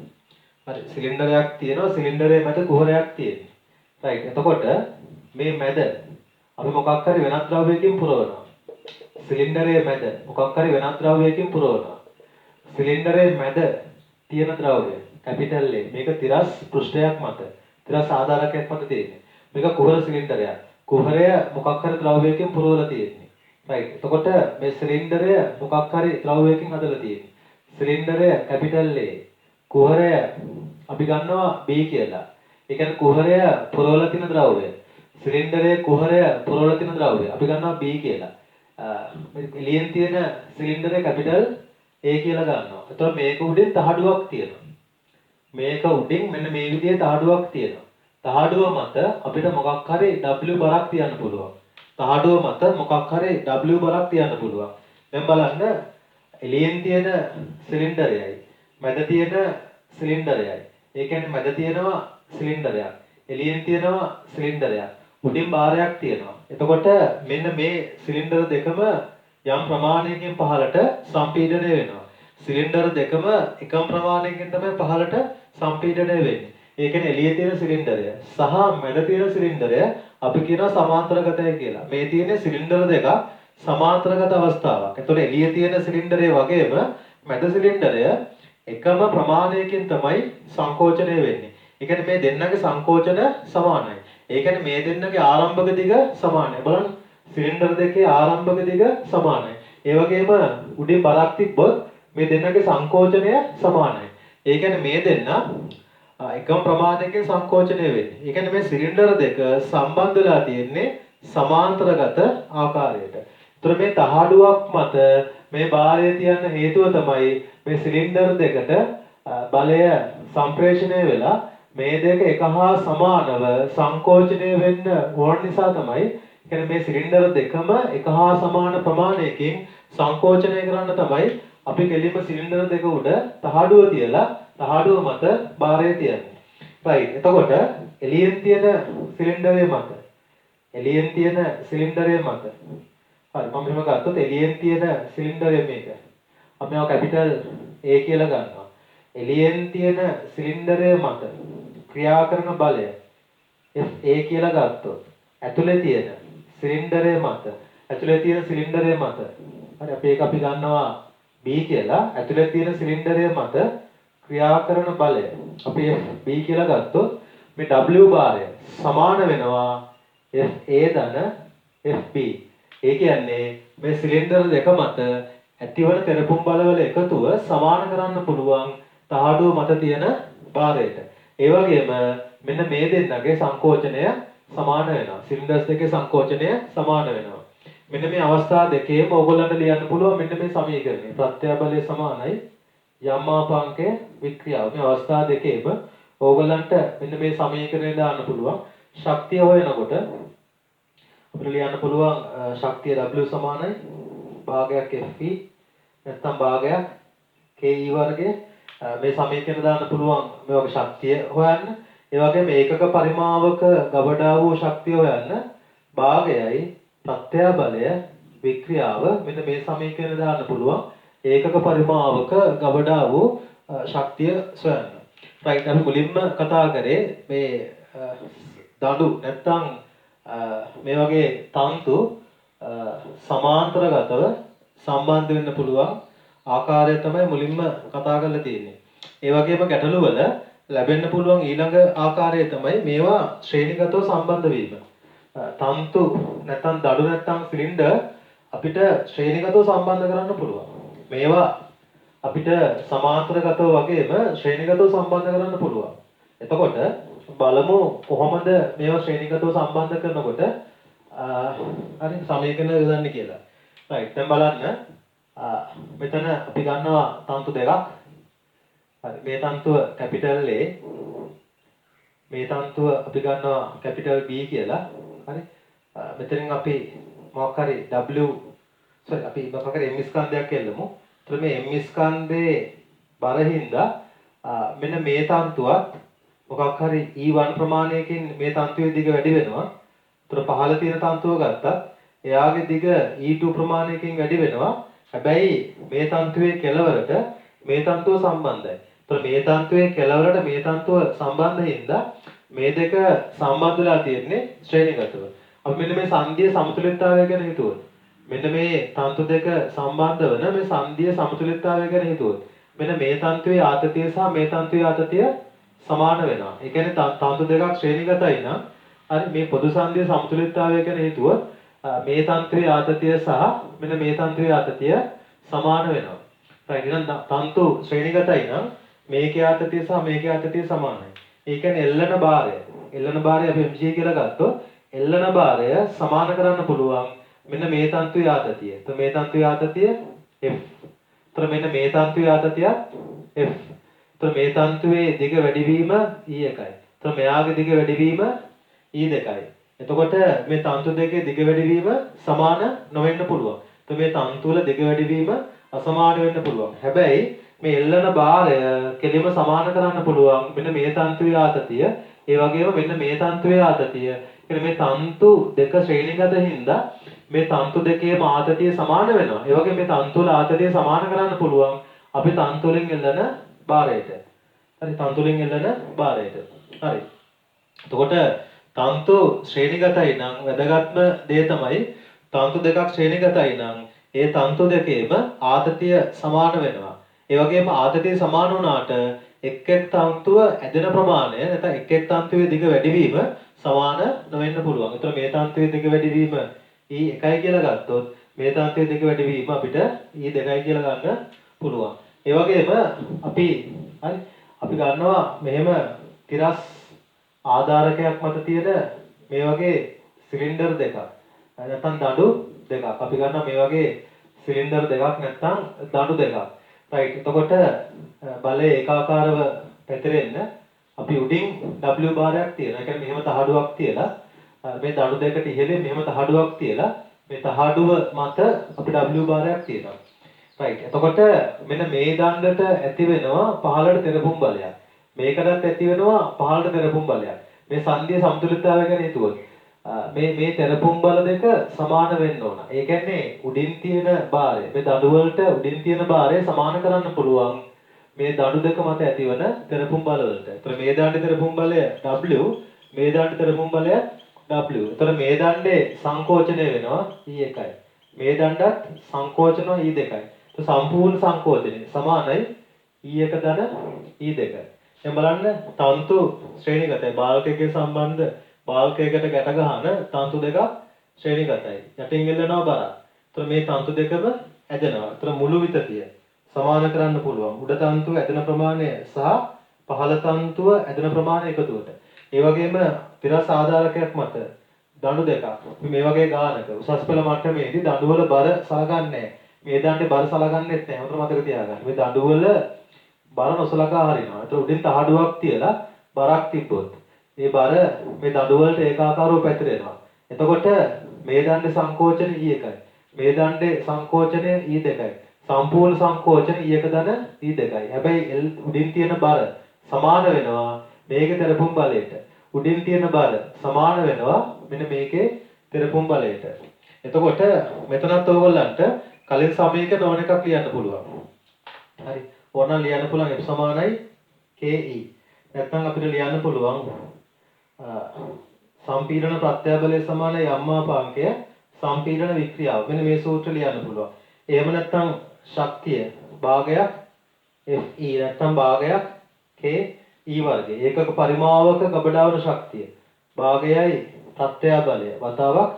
Speaker 1: හරි. සිලින්ඩරයක් තියෙනවා. සිලින්ඩරේ මැද කුහරයක් තියෙනවා. රයිට්. එතකොට මේ මැද අපි මොකක් හරි වෙනත් ද්‍රව්‍යයකින් පුරවනවා. සිලින්ඩරයේ මැද මොකක් හරි වෙනත් ද්‍රව්‍යයකින් පුරවනවා. සිලින්ඩරයේ මැද තියෙන ද්‍රව්‍යය කැපිටල් A මේක තිරස් පෘෂ්ඨයක් මත තිරස් ආධාරකයක් මත තියෙන්නේ. මේක කුහර සිලින්ඩරයක්. කුහරය මොකක් හරි ද්‍රව්‍යයකින් පුරවලා තියෙන්නේ. රයිට්. එතකොට මේ සිලින්ඩරය මොකක් හරි ද්‍රව්‍යයකින් හදලා තියෙන්නේ. සිලින්ඩරය කැපිටල් A. කුහරය අපි ගන්නවා B කියලා. ඒ කියන්නේ කුහරය පුරවලා තියෙන ද්‍රව්‍යය. සිලින්ඩරයේ කුහරය පුරවලා තියෙන ද්‍රව්‍යය අපි ගන්නවා B කියලා. එළියෙන් තියෙන සිලින්ඩරේ කැපිටල් A කියලා ගන්නවා. එතකොට මේක උඩින් තහඩුවක් තියෙනවා. මේක උඩින් මෙන්න මේ විදිහේ තහඩුවක් තියෙනවා. තහඩුව මත අපිට මොකක් හරි W බරක් තියන්න පුළුවන්. තහඩුව මත මොකක් හරි W බරක් තියන්න පුළුවන්. දැන් බලන්න එළියෙන් තියෙන සිලින්ඩරයයි මැද තියෙන සිලින්ඩරයයි. ඒ කියන්නේ මැද තියෙනවා සිලින්ඩරයක්. එළියෙන් තියෙනවා සිලින්ඩරයක්. උඩින් බාරයක් තියෙනවා. එතකොට මෙන්න මේ සිලින්ඩර දෙකම යම් ප්‍රමාණයකින් පහළට සම්පීඩනය වෙනවා. සිලින්ඩර දෙකම එකම ප්‍රමාණයකින් තමයි පහළට සම්පීඩනය වෙන්නේ. ඒ කියන්නේ එළියේ තියෙන සිලින්ඩරය සහ මැද තියෙන සිලින්ඩරය අපි කියනවා සමාන්තරගතයි කියලා. මේ තියෙන සිලින්ඩර දෙක සමාන්තරගත අවස්ථාවක්. එතකොට එළියේ තියෙන සිලින්ඩරය වගේම මැද සිලින්ඩරය එකම ප්‍රමාණයකින් තමයි සංකෝචනය වෙන්නේ. ඒ කියන්නේ මේ දෙන්නගේ සංකෝචන සමානයි. ඒ කියන්නේ මේ දෙන්නගේ ආරම්භක දිග සමානයි. බලන්න සිලින්ඩර් දෙකේ ආරම්භක දිග සමානයි. ඒ වගේම උඩින් බරක් තිබ්බොත් මේ දෙන්නගේ සංකෝචනය සමානයි. ඒ කියන්නේ මේ දෙන්න එකම ප්‍රමාණයකින් සංකෝචනය වෙන්නේ. ඒ කියන්නේ මේ සිලින්ඩර් දෙක සම්බන්ධ වෙලා තියෙන්නේ සමාන්තරගත ආකාරයට. ඒතර මේ තහඩුවක් මත මේ භාරය තියන්න හේතුව තමයි මේ සිලින්ඩර් දෙකට බලය සම්ප්‍රේෂණය වෙලා මේ දෙක එක හා සමානව සංකෝචනය වෙන්න ඕන නිසා තමයි කියන්නේ මේ සිලින්ඩර දෙකම එක හා සමාන ප්‍රමාණයකින් සංකෝචනය කරන්න තමයි අපි කෙලින්ම සිලින්ඩර දෙක උඩ තහඩුව තියලා තහඩුව මත භාරය තියන්නේ. right. එතකොට එළියෙන් තියෙන සිලින්ඩරය මත එළියෙන් තියෙන සිලින්ඩරය මත හරි මම මෙහෙම ගත්තොත් එළියෙන් තියෙන සිලින්ඩරය මේක. අපි මේවා කැපිටල් A කියලා ගන්නවා. එළියෙන් තියෙන සිලින්ඩරය මත ක්‍රියා කරන බලය FA කියලා ගත්තොත් ඇතුලේ තියෙන සිලින්ඩරය මත ඇතුලේ තියෙන සිලින්ඩරය මත. හරි අපි ඒක අපි ගන්නවා B කියලා. ඇතුලේ තියෙන සිලින්ඩරය මත ක්‍රියා කරන බලය අපි B කියලා ගත්තොත් මේ W භාරය සමාන වෙනවා FA ධන FB. ඒ කියන්නේ මේ සිලින්ඩර දෙක මත ඇතිවන තෙරපුම් බලවල එකතුව සමාන කරන්න පුළුවන් තහඩුව මත තියෙන භාරයට. ඒ වගේම මෙන්න මේ දෙන්නගේ සංකෝචනය සමාන වෙනවා. සිලින්ඩර්ස් දෙකේ සංකෝචනය සමාන වෙනවා. මෙන්න මේ අවස්ථා දෙකේම ඕගොල්ලන්ට ලියන්න පුළුවන් මෙන්න මේ සමීකරණය. ප්‍රත්‍යාබලය සමානයි යම් මාපාංකයේ වික්‍රියාව. මේ අවස්ථා දෙකේම ඕගොල්ලන්ට මෙන්න මේ සමීකරණය දාන්න පුළුවන්. ශක්තිය හොයනකොට අපිට ලියන්න පුළුවන් ශක්තිය W සමානයි භාගයක් FP නැත්නම් භාගයක් KE වර්ගය. මේ සමීකරණ දාන්න පුළුවන් මේ වගේ ශක්තිය හොයන්න. ඒ වගේම ඒකක පරිමාවක ගබඩා වූ ශක්තිය හොයන්න භාගයයි ප්‍රත්‍යාබලය වික්‍රියාව මෙන්න මේ සමීකරණ දාන්න පුළුවන් ඒකක පරිමාවක ගබඩා වූ ශක්තිය සොයන්න. රයිට් අපි මුලින්ම කතා කරේ මේ දඬු නැත්නම් මේ වගේ තන්තු සමාන්තරගතව සම්බන්ධ වෙන්න පුළුවන් ආකාරය තමයි මුලින්ම කතා කරලා තියෙන්නේ. ඒ වගේම ගැටලු වල ලැබෙන්න පුළුවන් ඊළඟ ආකාරය තමයි මේවා ශ්‍රේණිගතව සම්බන්ධ වීම. තන්තු නැත්නම් දඩු නැත්නම් සිලින්ඩර් අපිට ශ්‍රේණිගතව සම්බන්ධ කරන්න පුළුවන්. මේවා අපිට සමාන්තරගතව වගේම ශ්‍රේණිගතව සම්බන්ධ කරන්න පුළුවන්. එතකොට බලමු කොහොමද මේවා ශ්‍රේණිගතව සම්බන්ධ කරනකොට හරි සමීකරණ යොදන්නේ කියලා. රයිට් දැන් බලන්න මෙතන අපි ගන්නවා තන්තු දෙකක්. හරි මේ තන්තුව කැපිටල් A මේ තන්තුව අපි ගන්නවා කැපිටල් B කියලා. හරි මෙතනින් අපි මොකක් හරි අපි මොකක් හරි M ස්කන්ධයක් එල්ලමු. එතකොට මේ M ස්කන්ධේ බරින්දා මෙන්න මේ තන්තුවත් මොකක් හරි E1 ප්‍රමාණයකින් මේ තන්තුවේ දිග වැඩි වෙනවා. ඒතර පහළ තියෙන තන්තුව ගත්තත් එයාගේ දිග E2 ප්‍රමාණයකින් වැඩි වෙනවා. හැබැයි මේ තන්තුවේ කෙළවරට මේ තන්තුව සම්බන්ධයි. ඒතර මේ තන්තුවේ කෙළවරට මේ තන්තුව සම්බන්ධින්ද මේ දෙක සම්බන්ධ වෙලා තියෙන්නේ ශ්‍රේණිගතව. අපි මෙන්න මේ සංධීය සමතුලිතතාවය ගැන හිතුවොත් මෙන්න මේ තන්තු දෙක සම්බන්ධ වෙන මේ සංධීය සමතුලිතතාවය ගැන හිතුවොත් මෙන්න මේ තන්තුවේ ආතතිය සහ මේ තන්තුවේ ආතතිය සමාන වෙනවා. ඒ කියන්නේ තන්තු දෙකක් ශ්‍රේණිගතයි නම් හරි මේ පොදු සංධීය සමතුලිතතාවය ගැන හිතුවොත් මේ තන්තුවේ ආතතිය සහ මෙන්න මේ තන්තුවේ ආතතිය සමාන වෙනවා. right එහෙනම් තන්තු ශ්‍රේණිගතයි නම් මේකේ ආතතිය සහ මේකේ ආතතිය සමානයි. ඒ කියන්නේ එල්ලන භාරය අපි mg කියලා ගත්තොත් එල්ලන භාරය සමාන කරන්න පුළුවන් මෙන්න මේ තන්තුවේ ආතතිය. તો මේ තන්තුවේ ආතතිය F. તો මෙන්න මේ තන්තුවේ ආතතිය F. તો මේ තන්තුවේ දිග වැඩිවීම E1යි. તો මෙයාගේ දිග වැඩිවීම E2යි. එතකොට මේ තන්තු දෙකේ දිග වැඩිවීම සමාන නොවෙන්න පුළුවන්. તો මේ තන්තු වල දිග වැඩිවීම අසමාන වෙන්න පුළුවන්. හැබැයි මේ එල්ලන භාරය කෙලිම සමාන කරන්න පුළුවන් මෙන්න මේ තන්තුවේ ආතතිය ඒ වගේම මෙන්න මේ තන්තුවේ ආතතිය. කියන්නේ මේ තන්තු දෙක ශ්‍රේණිගත හින්දා මේ තන්තු දෙකේම ආතතිය සමාන වෙනවා. ඒ වගේම මේ තන්තු වල ආතතිය සමාන කරන්න පුළුවන් අපි තන්තු වලින් එල්ලන භාරයට. හරි තන්තු වලින් එල්ලන භාරයට. හරි. එතකොට තන්තු ශ්‍රේණිගතයි නම් වැදගත්ම දේ තමයි තන්තු දෙකක් ශ්‍රේණිගතයි නම් ඒ තන්තු දෙකේම ආතතිය සමාන වෙනවා. ඒ වගේම ආතතිය සමාන වුණාට එක් තන්තුව ඇදෙන ප්‍රමාණය නැත්නම් එක් තන්තුවේ දිග වැඩිවීම සමාන නොවෙන්න පුළුවන්. ඒතර මේ තන්තුවේ දිග වැඩිවීම E1යි කියලා ගත්තොත් මේ තන්තුවේ දිග වැඩිවීම අපිට E2යි කියලා ගන්න පුළුවන්. ඒ වගේම අපි ගන්නවා මෙහෙම තිරස් ආධාරකයක් මත තියෙන මේ වගේ සිලින්ඩර් දෙකක්. නැත්නම් දඬු දෙකක්. අපි ගන්නවා මේ වගේ සිලින්ඩර් දෙකක් නැත්නම් දඬු දෙකක්. right එතකොට බලය ඒකාකාරව පැතිරෙන්න අපි උඩින් W භාරයක් තියනවා. ඒ කියන්නේ මෙහෙම තහඩුවක් තියලා මේ දඬු දෙකට ඉහළින් මෙහෙම තහඩුවක් තියලා මේ තහඩුව මත අපි W භාරයක් තියනවා. right එතකොට මෙන්න මේ දණ්ඩට ඇති වෙනවා පහළට තෙරපුම් බලයක්. මේකටත් ඇති වෙනවා පහළට තෙරපුම් බලයක්. මේ සංධීය සමතුලිතතාවය ගැන හිතුවොත් මේ තෙරපුම් බල දෙක සමාන වෙන්න ඕන. ඒ කියන්නේ උඩින් තියෙන භාරය මේ දඬු වලට උඩින් තියෙන භාරය සමාන කරන්න පුළුවන් මේ දඬු දෙක මත ඇතිවන තෙරපුම් බල වලට. ඒතර මේ දඬු තෙරපුම් බලය W මේ දඬු තෙරපුම් බලය W. එතකොට මේ දණ්ඩේ සංකෝචනය වෙනවා E1යි. මේ දණ්ඩත් සංකෝචන E2යි. તો සම්පූර්ණ සංකෝචනය සමානයි E1 ධන E2. දැන් බලන්න තන්තු ශ්‍රේණිගතයි. බාල්කයේ සම්බන්ධ බාල්කයකට ගැට ගන්න තන්තු දෙකක් ශ්‍රේණිගතයි. යටින් එල්ලනවා බරක්. එතකොට මේ තන්තු දෙකම ඇදෙනවා. එතකොට මුළු විතතිය සමාන කරන්න පුළුවන්. උඩ තන්තුව ඇදෙන ප්‍රමාණය සහ පහළ තන්තුව ඇදෙන ප්‍රමාණය එකතුවට. ඒ වගේම තිරස් ආධාරකයක් මත දඬු දෙකක්. අපි මේ වගේ ගානක උසස් පෙළ මට්ටමේදී දඬුවල බර සලකන්නේ නැහැ. මේ දණ්ඩේ බර සලකන්නේත් නැහැ. හොඳට මතක තියාගන්න. මේ දඬුවල බර නොසලකා හරිනවා. ඒතර උඩින් තහඩුවක් තියලා බරක් තිබ්බොත් මේ බර මේ දඬුවලට ඒකාකාරව පැතිරෙනවා. එතකොට මේ දණ්ඩේ සංකෝචන E1යි. මේ දණ්ඩේ සංකෝචනය E2යි. සම්පූර්ණ සංකෝචන E1 ධන E2යි. හැබැයි උඩින් තියෙන බර සමාන වෙනවා මේකේ තෙරපුම් බලයට. උඩින් තියෙන බර සමාන වෙනවා මෙන්න මේකේ තෙරපුම් බලයට. එතකොට මෙතනත් ඕගොල්ලන්ට කලින් සමීකරණ ඕන එකක් ලියන්න පුළුවන්. හරි. ඕනනම් ලියන්න පුළුවන් F සමානයි KE. නැත්නම් අපිට ලියන්න පුළුවන් සම්පීඩන ප්‍රත්‍යාබලය සමානයි යම්මාපාංකය සම්පීඩන වික්‍රියාව. මෙන්න මේ සූත්‍රය ලියන්න පුළුවන්. එහෙම නැත්නම් ශක්තිය භාගයක් FE නැත්නම් භාගයක් KE වර්ගය. ඒකක පරිමාවක ගබඩාවන ශක්තිය භාගයයි ප්‍රත්‍යාබලය වතාවක්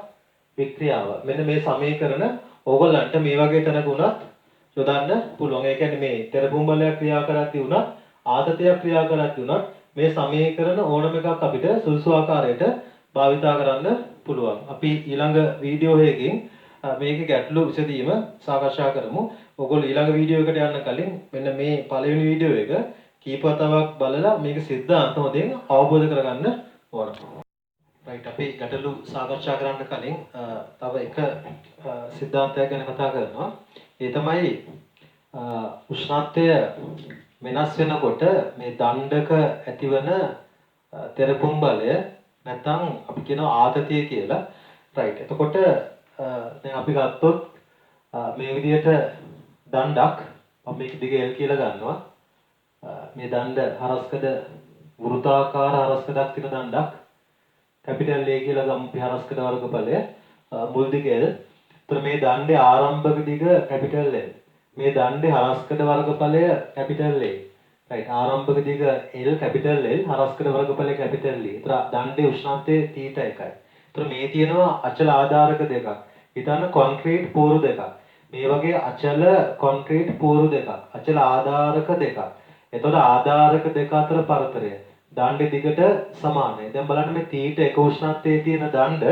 Speaker 1: වික්‍රියාව. මෙන්න මේ සමීකරණ ඕගොල්ලන්ට මේ වගේ තැනක උනත් යොදන්න පුළුවන්. ඒ කියන්නේ මේ තෙරපුම් බලයක් ක්‍රියා කරද්දී උනත් ආතතියක් ක්‍රියා කරද්දී උනත් මේ සමීකරණ ඕනම එකක් අපිට සුදුසු ආකාරයට භාවිතා කරන්න පුළුවන්. අපි ඊළඟ වීඩියෝ එකකින් මේකේ ගැටලු විසඳීම සාකච්ඡා කරමු. ඔයගොල්ලෝ ඊළඟ වීඩියෝ එකට යන්න කලින් මෙන්න මේ පළවෙනි වීඩියෝ එක කීපවතාවක් බලලා මේක සිද්ධාන්ත හොඳින් අවබෝධ කරගන්න ඕන. රයිට් අපි ගැටලු සාකච්ඡා කරන්න කලින් තව එක සිද්ධාන්තයක් ගැන කතා කරනවා. ඒ තමයි උෂ්ණත්වය වෙනස් වෙනකොට මේ දණ්ඩක ඇතිවන තෙරපුම් බලය නැත්නම් අපි කියනවා ආතතිය කියලා. රයිට්. එතකොට දැන් අපි ගත්තොත් මේ විදිහට දණ්ඩක් අපි මේක දිග L කියලා ගන්නවා. මේ දණ්ඩ හරස්කඩ වෘත්තාකාර හරස්කඩක් තියෙන දණ්ඩක් කැපිටල් A කියලා ගමු. අපි හරස්කඩ වර්ගඵලය මුල් දිග L. එතකොට මේ දණ්ඩේ ආරම්භක දිග කැපිටල් L. මේ දණ්ඩේ හරස්කඩ වර්ගඵලය කැපිටල් A. රයිට්. ආරම්භක දිග L කැපිටල් L හරස්කඩ වර්ගඵලය කැපිටල් E. එතකොට දණ්ඩේ උෂ්ණත්වය θ1යි. එතකොට මේ තියෙනවා අචල ආධාරක දෙකක්. හිතන්න කොන්ක්‍රීට් පෝරු දෙකක්. මේ වගේ අචල කොන්ක්‍රීට් පෝරු දෙකක්. අචල ආධාරක දෙකක්. එතකොට ආධාරක දෙක අතර පරතරය දණ්ඩේ දිගට සමානයි. දැන් බලන්න මේ θ එක උෂ්ණත්වයේ තියෙන දණ්ඩ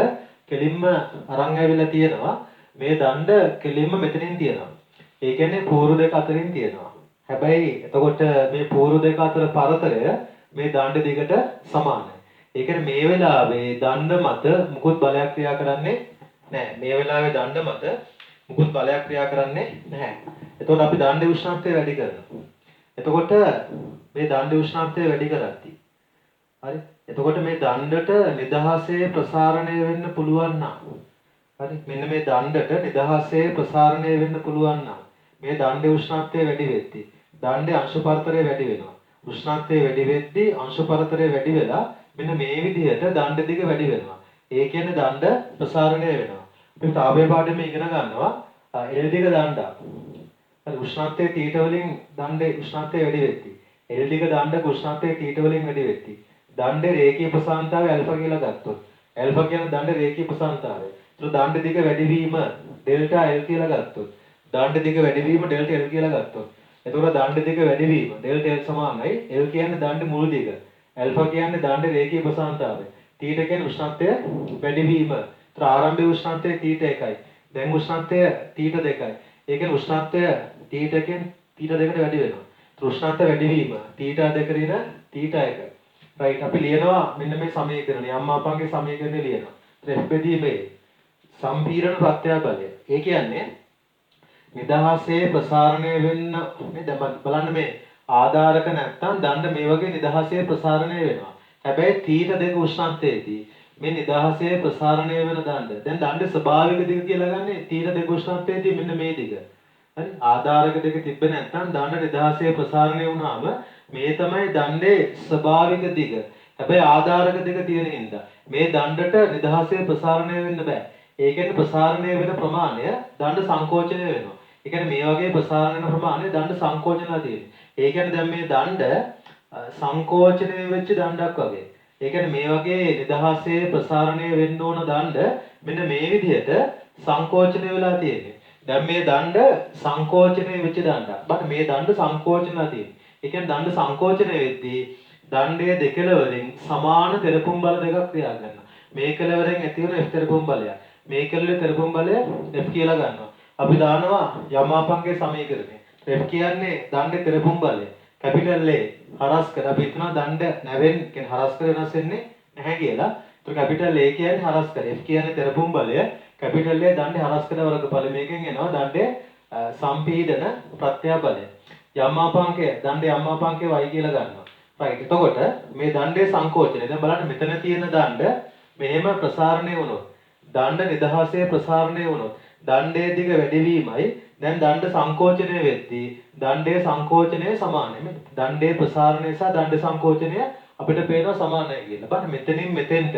Speaker 1: කෙලින්ම අරන් ඇවිල්ලා තියෙනවා. මේ දණ්ඩ කෙලින්ම මෙතනින් තියෙනවා. ඒ කියන්නේ පෝරු දෙක අතරින් තියෙනවා. හැබැයි එතකොට මේ පෝරු දෙක අතර පරතරය මේ දණ්ඩ දිගට සමානයි. ඒ කියන්නේ මේ වෙලාවේ දණ්ඩ මත මුකුත් බලයක් ක්‍රියා කරන්නේ නැහැ. මේ වෙලාවේ දණ්ඩ මත මුකුත් බලයක් ක්‍රියා කරන්නේ නැහැ. එතකොට අපි දණ්ඩේ උෂ්ණත්වය වැඩි කරනවා. එතකොට මේ දණ්ඩේ උෂ්ණත්වය වැඩි කරද්දී හරි. එතකොට මේ දණ්ඩට නිදහසේ ප්‍රසාරණය වෙන්න පුළුවන් නම් හරි. මෙන්න මේ දණ්ඩට නිදහසේ ප්‍රසාරණය වෙන්න පුළුවන් නම් මේ දණ්ඩේ උෂ්ණත්වය වැඩි වෙද්දී දණ්ඩේ අංශ පරතරය වැඩි වෙනවා. උෂ්ණත්වය වැඩි වෙද්දී අංශ පරතරය වැඩි වෙලා මෙන්න මේ විදිහට දණ්ඩ දිග වැඩි වෙනවා. ඒ කියන්නේ දණ්ඩ ප්‍රසාරණය වෙනවා. අපි තාපයේ පාඩමේ ඉගෙන ගන්නවා L දිග දණ්ඩක්. හරි උෂ්ණත්වයේ θ වලින් දණ්ඩේ උෂ්ණත්වය වැඩි වෙද්දී L දිග දණ්ඩක උෂ්ණත්වයේ θ වලින් වැඩි වෙද්දී දණ්ඩේ රේඛීය ප්‍රසාරණතාවය ඇල්ෆා කියලා ගත්තොත් ඇල්ෆා කියන්නේ දණ්ඩේ රේඛීය ප්‍රසාරණතාවය. ඒතර දණ්ඩ දිග වැඩිවීම ඩෙල්ටා L කියලා ගත්තොත් දණ්ඩ දිග වැඩිවීම ඩෙල්ටා L කියලා ගත්තොත් එතකොට දණ්ඩ දිග වැඩිවීම ඩෙල්ටා L සමානයි L කියන්නේ දණ්ඩේ මුල් දිග ඇල්ෆා කියන්නේ දණ්ඩේ රේඛීය ප්‍රසාරණතාවය θ කියන්නේ උෂ්ණත්වය වැඩිවීම. ඒතර ආරම්භයේ උෂ්ණත්වය θ 1යි. දැන් උෂ්ණත්වය θ 2යි. ඒ කියන්නේ උෂ්ණත්වය θ එකෙන් θ 2කට වැඩි වෙනවා. ඒතර උෂ්ණත්වය වැඩිවීම θ 2 ඍණ θ 1. රයිට් අපි ලියනවා මෙන්න මේ සමීකරණය අම්මාපන්ගේ සමීකරණය ලියනවා. F බෙදීමේ සම්පීඩන ප්‍රත්‍යාබලය. ඒ කියන්නේ නිදහසේ ප්‍රසාරණය වෙන්න මේ දැන් බලන්න මේ ආධාරක නැත්තම් දණ්ඩ මේ වගේ නිදහසේ ප්‍රසාරණය වෙනවා. හැබැයි θ 2 උෂ්ණත්වයේදී මේ නිදහසේ ප්‍රසාරණය වෙන දණ්ඩ. දැන් දණ්ඩේ ස්වභාවික දිග කියලා ගන්නේ θ 2 උෂ්ණත්වයේදී මෙන්න මේ දිග. හරි ආධාරක දෙක තිබ්බේ නැත්නම් දණ්ඩ නිදහසේ ප්‍රසාරණය වුණාම මේ තමයි දණ්ඩේ ස්වභාවික දිග. හැබැයි ආධාරක දෙක තියෙන හින්දා මේ දණ්ඩට නිදහසේ ප්‍රසාරණය වෙන්න බෑ. ඒ කියන්නේ ප්‍රසාරණය වෙන ප්‍රමාණය දණ්ඩ සංකෝචනය වෙනවා. ඒ කියන්නේ මේ වගේ ප්‍රසාරණ වෙන ප්‍රමාණය දණ්ඩ සංකෝචනලා තියෙනවා. ඒ කියන්නේ දැන් මේ දණ්ඩ සංකෝචනය වෙච්ච දණ්ඩක් වගේ. ඒ කියන්නේ මේ වගේ නිදහසේ ප්‍රසාරණය වෙන්න ඕන දණ්ඩ මෙන්න මේ විදිහට සංකෝචනය වෙලා තියෙන්නේ. දැන් මේ දණ්ඩ සංකෝචනය වෙච්ච දණ්ඩක්. බලන්න මේ දණ්ඩ සංකෝචනලා තියෙන්නේ. ඒ කියන්නේ දණ්ඩ සංකෝචනය වෙද්දී දණ්ඩයේ දෙකලවරින් සමාන තෙරපුම් බල දෙකක් ක්‍රියා කරනවා. මේ කෙලවරෙන් ඇති වෙන F තෙරපුම් බලය. මේ කෙලවරේ තෙරපුම් බලය F කියලා ගන්නවා. අපි දානවා යමාපංගේ සමීකරණය. F කියන්නේ දණ්ඩේ තෙරපුම් බලය. කැපිටල් A හරස් කර අපි හිතනවා දණ්ඩ නැවෙන් කියන්නේ හරස් කර වෙනස් වෙන්නේ නැහැ කියලා. ඒතර කැපිටල් A කියන්නේ හරස් කර. F කියන්නේ තෙරපුම් බලය. කැපිටල් A දණ්ඩේ හරස් කර වර්ගඵල. මේකෙන් එනවා දණ්ඩේ සම්පීඩන ප්‍රත්‍ය බලය. යමාපංකය දණ්ඩේ යමාපංකය y කියලා ගන්නවා. right එතකොට මේ දණ්ඩේ සංකෝචනය දැන් බලන්න මෙතන තියෙන දණ්ඩ මෙහෙම ප්‍රසාරණය වුණොත් දණ්ඩ නිදහසේ ප්‍රසාරණය වුණොත් දණ්ඩයේ දිග වැඩිවීමයි දැන් දණ්ඩ සංකෝචනය වෙද්දී දණ්ඩයේ සංකෝචනය සමානයි මේ දණ්ඩයේ ප්‍රසාරණය සහ දණ්ඩ සංකෝචනය අපිට පේනවා සමානයි කියලා. බලන්න මෙතනින් මෙතෙන්ට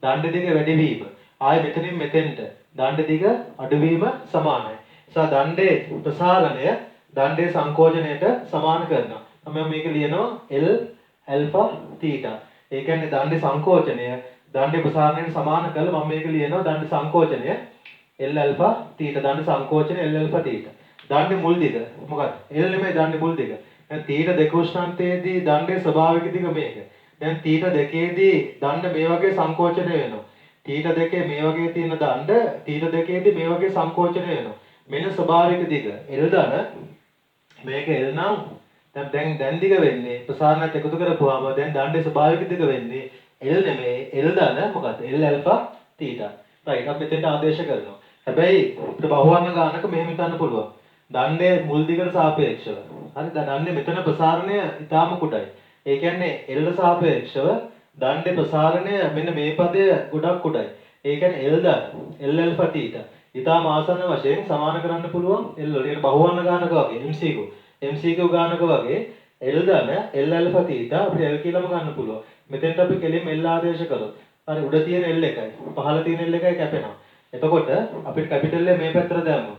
Speaker 1: දණ්ඩ දිග වැඩිවීම ආයෙ මෙතනින් මෙතෙන්ට දණ්ඩ දිග අඩුවීම සමානයි. සහ දණ්ඩයේ ප්‍රසාරණය දණ්ඩයේ සංකෝචනයට සමාන කරනවා. මම මේක ලියනවා L alpha theta. ඒ කියන්නේ දණ්ඩේ සංකෝචනය දණ්ඩේ ප්‍රසාරණයට සමාන කරලා මම මේක ලියනවා දණ්ඩේ සංකෝචනය L alpha theta දණ්ඩේ සංකෝචනය L alpha theta. දණ්ඩේ මුල් දිග මොකක්ද? L නෙමෙයි දණ්ඩේ මුල් දිග. දැන් theta දෙක උෂ්ණාන්තයේදී දණ්ඩේ ස්වභාවික දිග මේක. දැන් theta දෙකේදී දණ්ඩ මේ වගේ සංකෝචනය වෙනවා. theta දෙකේ මේ වගේ තියෙන දණ්ඩ theta දෙකේදී මේ වගේ සංකෝචනය වෙනවා. මෙන්න ස්වභාවික දිග. L දන මේක L නම් දැන් දිග වෙන්නේ ප්‍රසාරණයත් එකතු කරපුවාම දැන් දණ්ඩේ ස්වභාවික දිග වෙන්නේ L නෙමෙයි L දන මොකද්ද L alpha theta. right අපි මෙතෙන්ට ආදේශ කරනවා. හැබැයි අපිට බහුවර්ණ ගානක මෙහෙම හිතන්න පුළුවන්. දණ්ඩේ මුල් දිගට සාපේක්ෂව. හරි දණ්ඩේ මෙතන ප්‍රසාරණය ඊටාම කුඩායි. ඒ කියන්නේ L සාපේක්ෂව දණ්ඩේ ප්‍රසාරණය මෙන්න මේ පදය ගොඩක් කුඩායි. ඒ කියන්නේ L දන L alpha theta. ඊටාම ආසන්න වශයෙන් සමාන කරන්න පුළුවන් L වල. ඒක බහුවර්ණ ගානක වගේ MCQ ගානක වගේ L දන L alpha theta අපිට L කියලාම ගන්න පුළුවන්. මෙතෙන්ට අපි කෙලින්ම L ආදේශ කරොත් හරි උඩ තියෙන L එකයි පහළ තියෙන L එකයි කැපෙනවා. එතකොට අපිට කැපිටල් එක මේ පැත්තට දැම්මොත්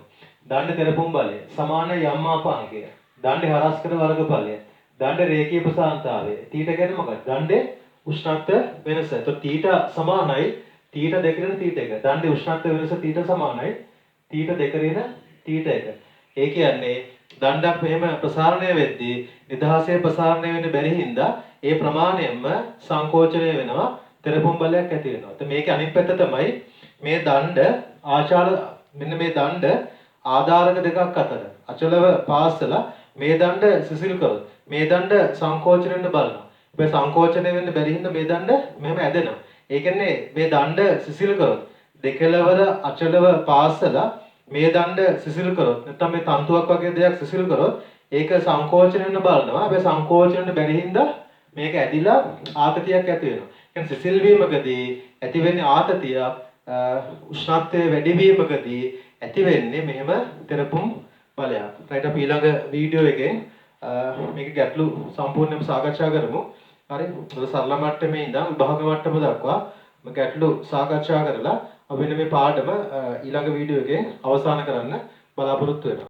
Speaker 1: දණ්ඩ තෙරපුම් බලය සමාන යම් මාපාංකය. දණ්ඩේ හරස් කර වර්ගඵලය. දණ්ඩ රේඛීය ප්‍රසාරණතාවය. θ කියන්නේ මොකක්ද? දණ්ඩේ උෂ්ණත්ව වෙනස. එතකොට θ සමානයි θ දෙකේන θ එක. දණ්ඩේ උෂ්ණත්ව වෙනස θ සමානයි θ දෙකේන θ එක. ඒ කියන්නේ දණ්ඩක් මෙහෙම ප්‍රසාරණය වෙද්දී නිදහසේ ප්‍රසාරණය වෙන්න බැරි හින්දා ඒ ප්‍රමාණයෙන්ම සංකෝචනය වෙනවා තෙරපුම් බලයක් ඇති වෙනවා. එතකොට මේකේ අනිත් පැත්ත තමයි මේ දණ්ඩ ආචාර මෙන්න මේ දණ්ඩ ආධාරක දෙකක් අතර අචලව පාස්සලා මේ දණ්ඩ සිසිල් කරොත් මේ දණ්ඩ සංකෝචනය වෙන්න බලනවා. හැබැයි සංකෝචනය වෙන්න බැරි හින්දා මේ දණ්ඩ මෙහෙම ඇදෙනවා. ඒ කියන්නේ මේ දණ්ඩ සිසිල් කරොත් දෙකලවර අචලව පාස්සලා මේ දණ්ඩ සිසිල් කරොත් නැත්නම් මේ තන්තුවක් වගේ දෙයක් සිසිල් කරොත් ඒක සංකෝචනය වෙන්න බලනවා. හැබැයි සංකෝචනය වෙන්න බැරි හින්දා මේක ඇදිලා ආතතියක් ඇති වෙනවා. කියන්නේ සිසිල් වීමකදී ඇති වෙන්නේ ආතතියක් උෂ්ණත්වයේ වැඩිවීමකදී ඇති වෙන්නේ මෙහෙම තෙරපුම් බලයක්. right අපි ඊළඟ වීඩියෝ එකෙන් මේක ගැටලු සම්පූර්ණයෙන්ම සාකච්ඡා කරමු. හරි. සරල මට්ටමේ ඉඳන් විභාග මට්ටම දක්වා ගැටලු සාකච්ඡා කරලා අපි මේ පාඩම ඊළඟ වීඩියෝ එකෙන් අවසන් කරන්න බලාපොරොත්තු වෙනවා.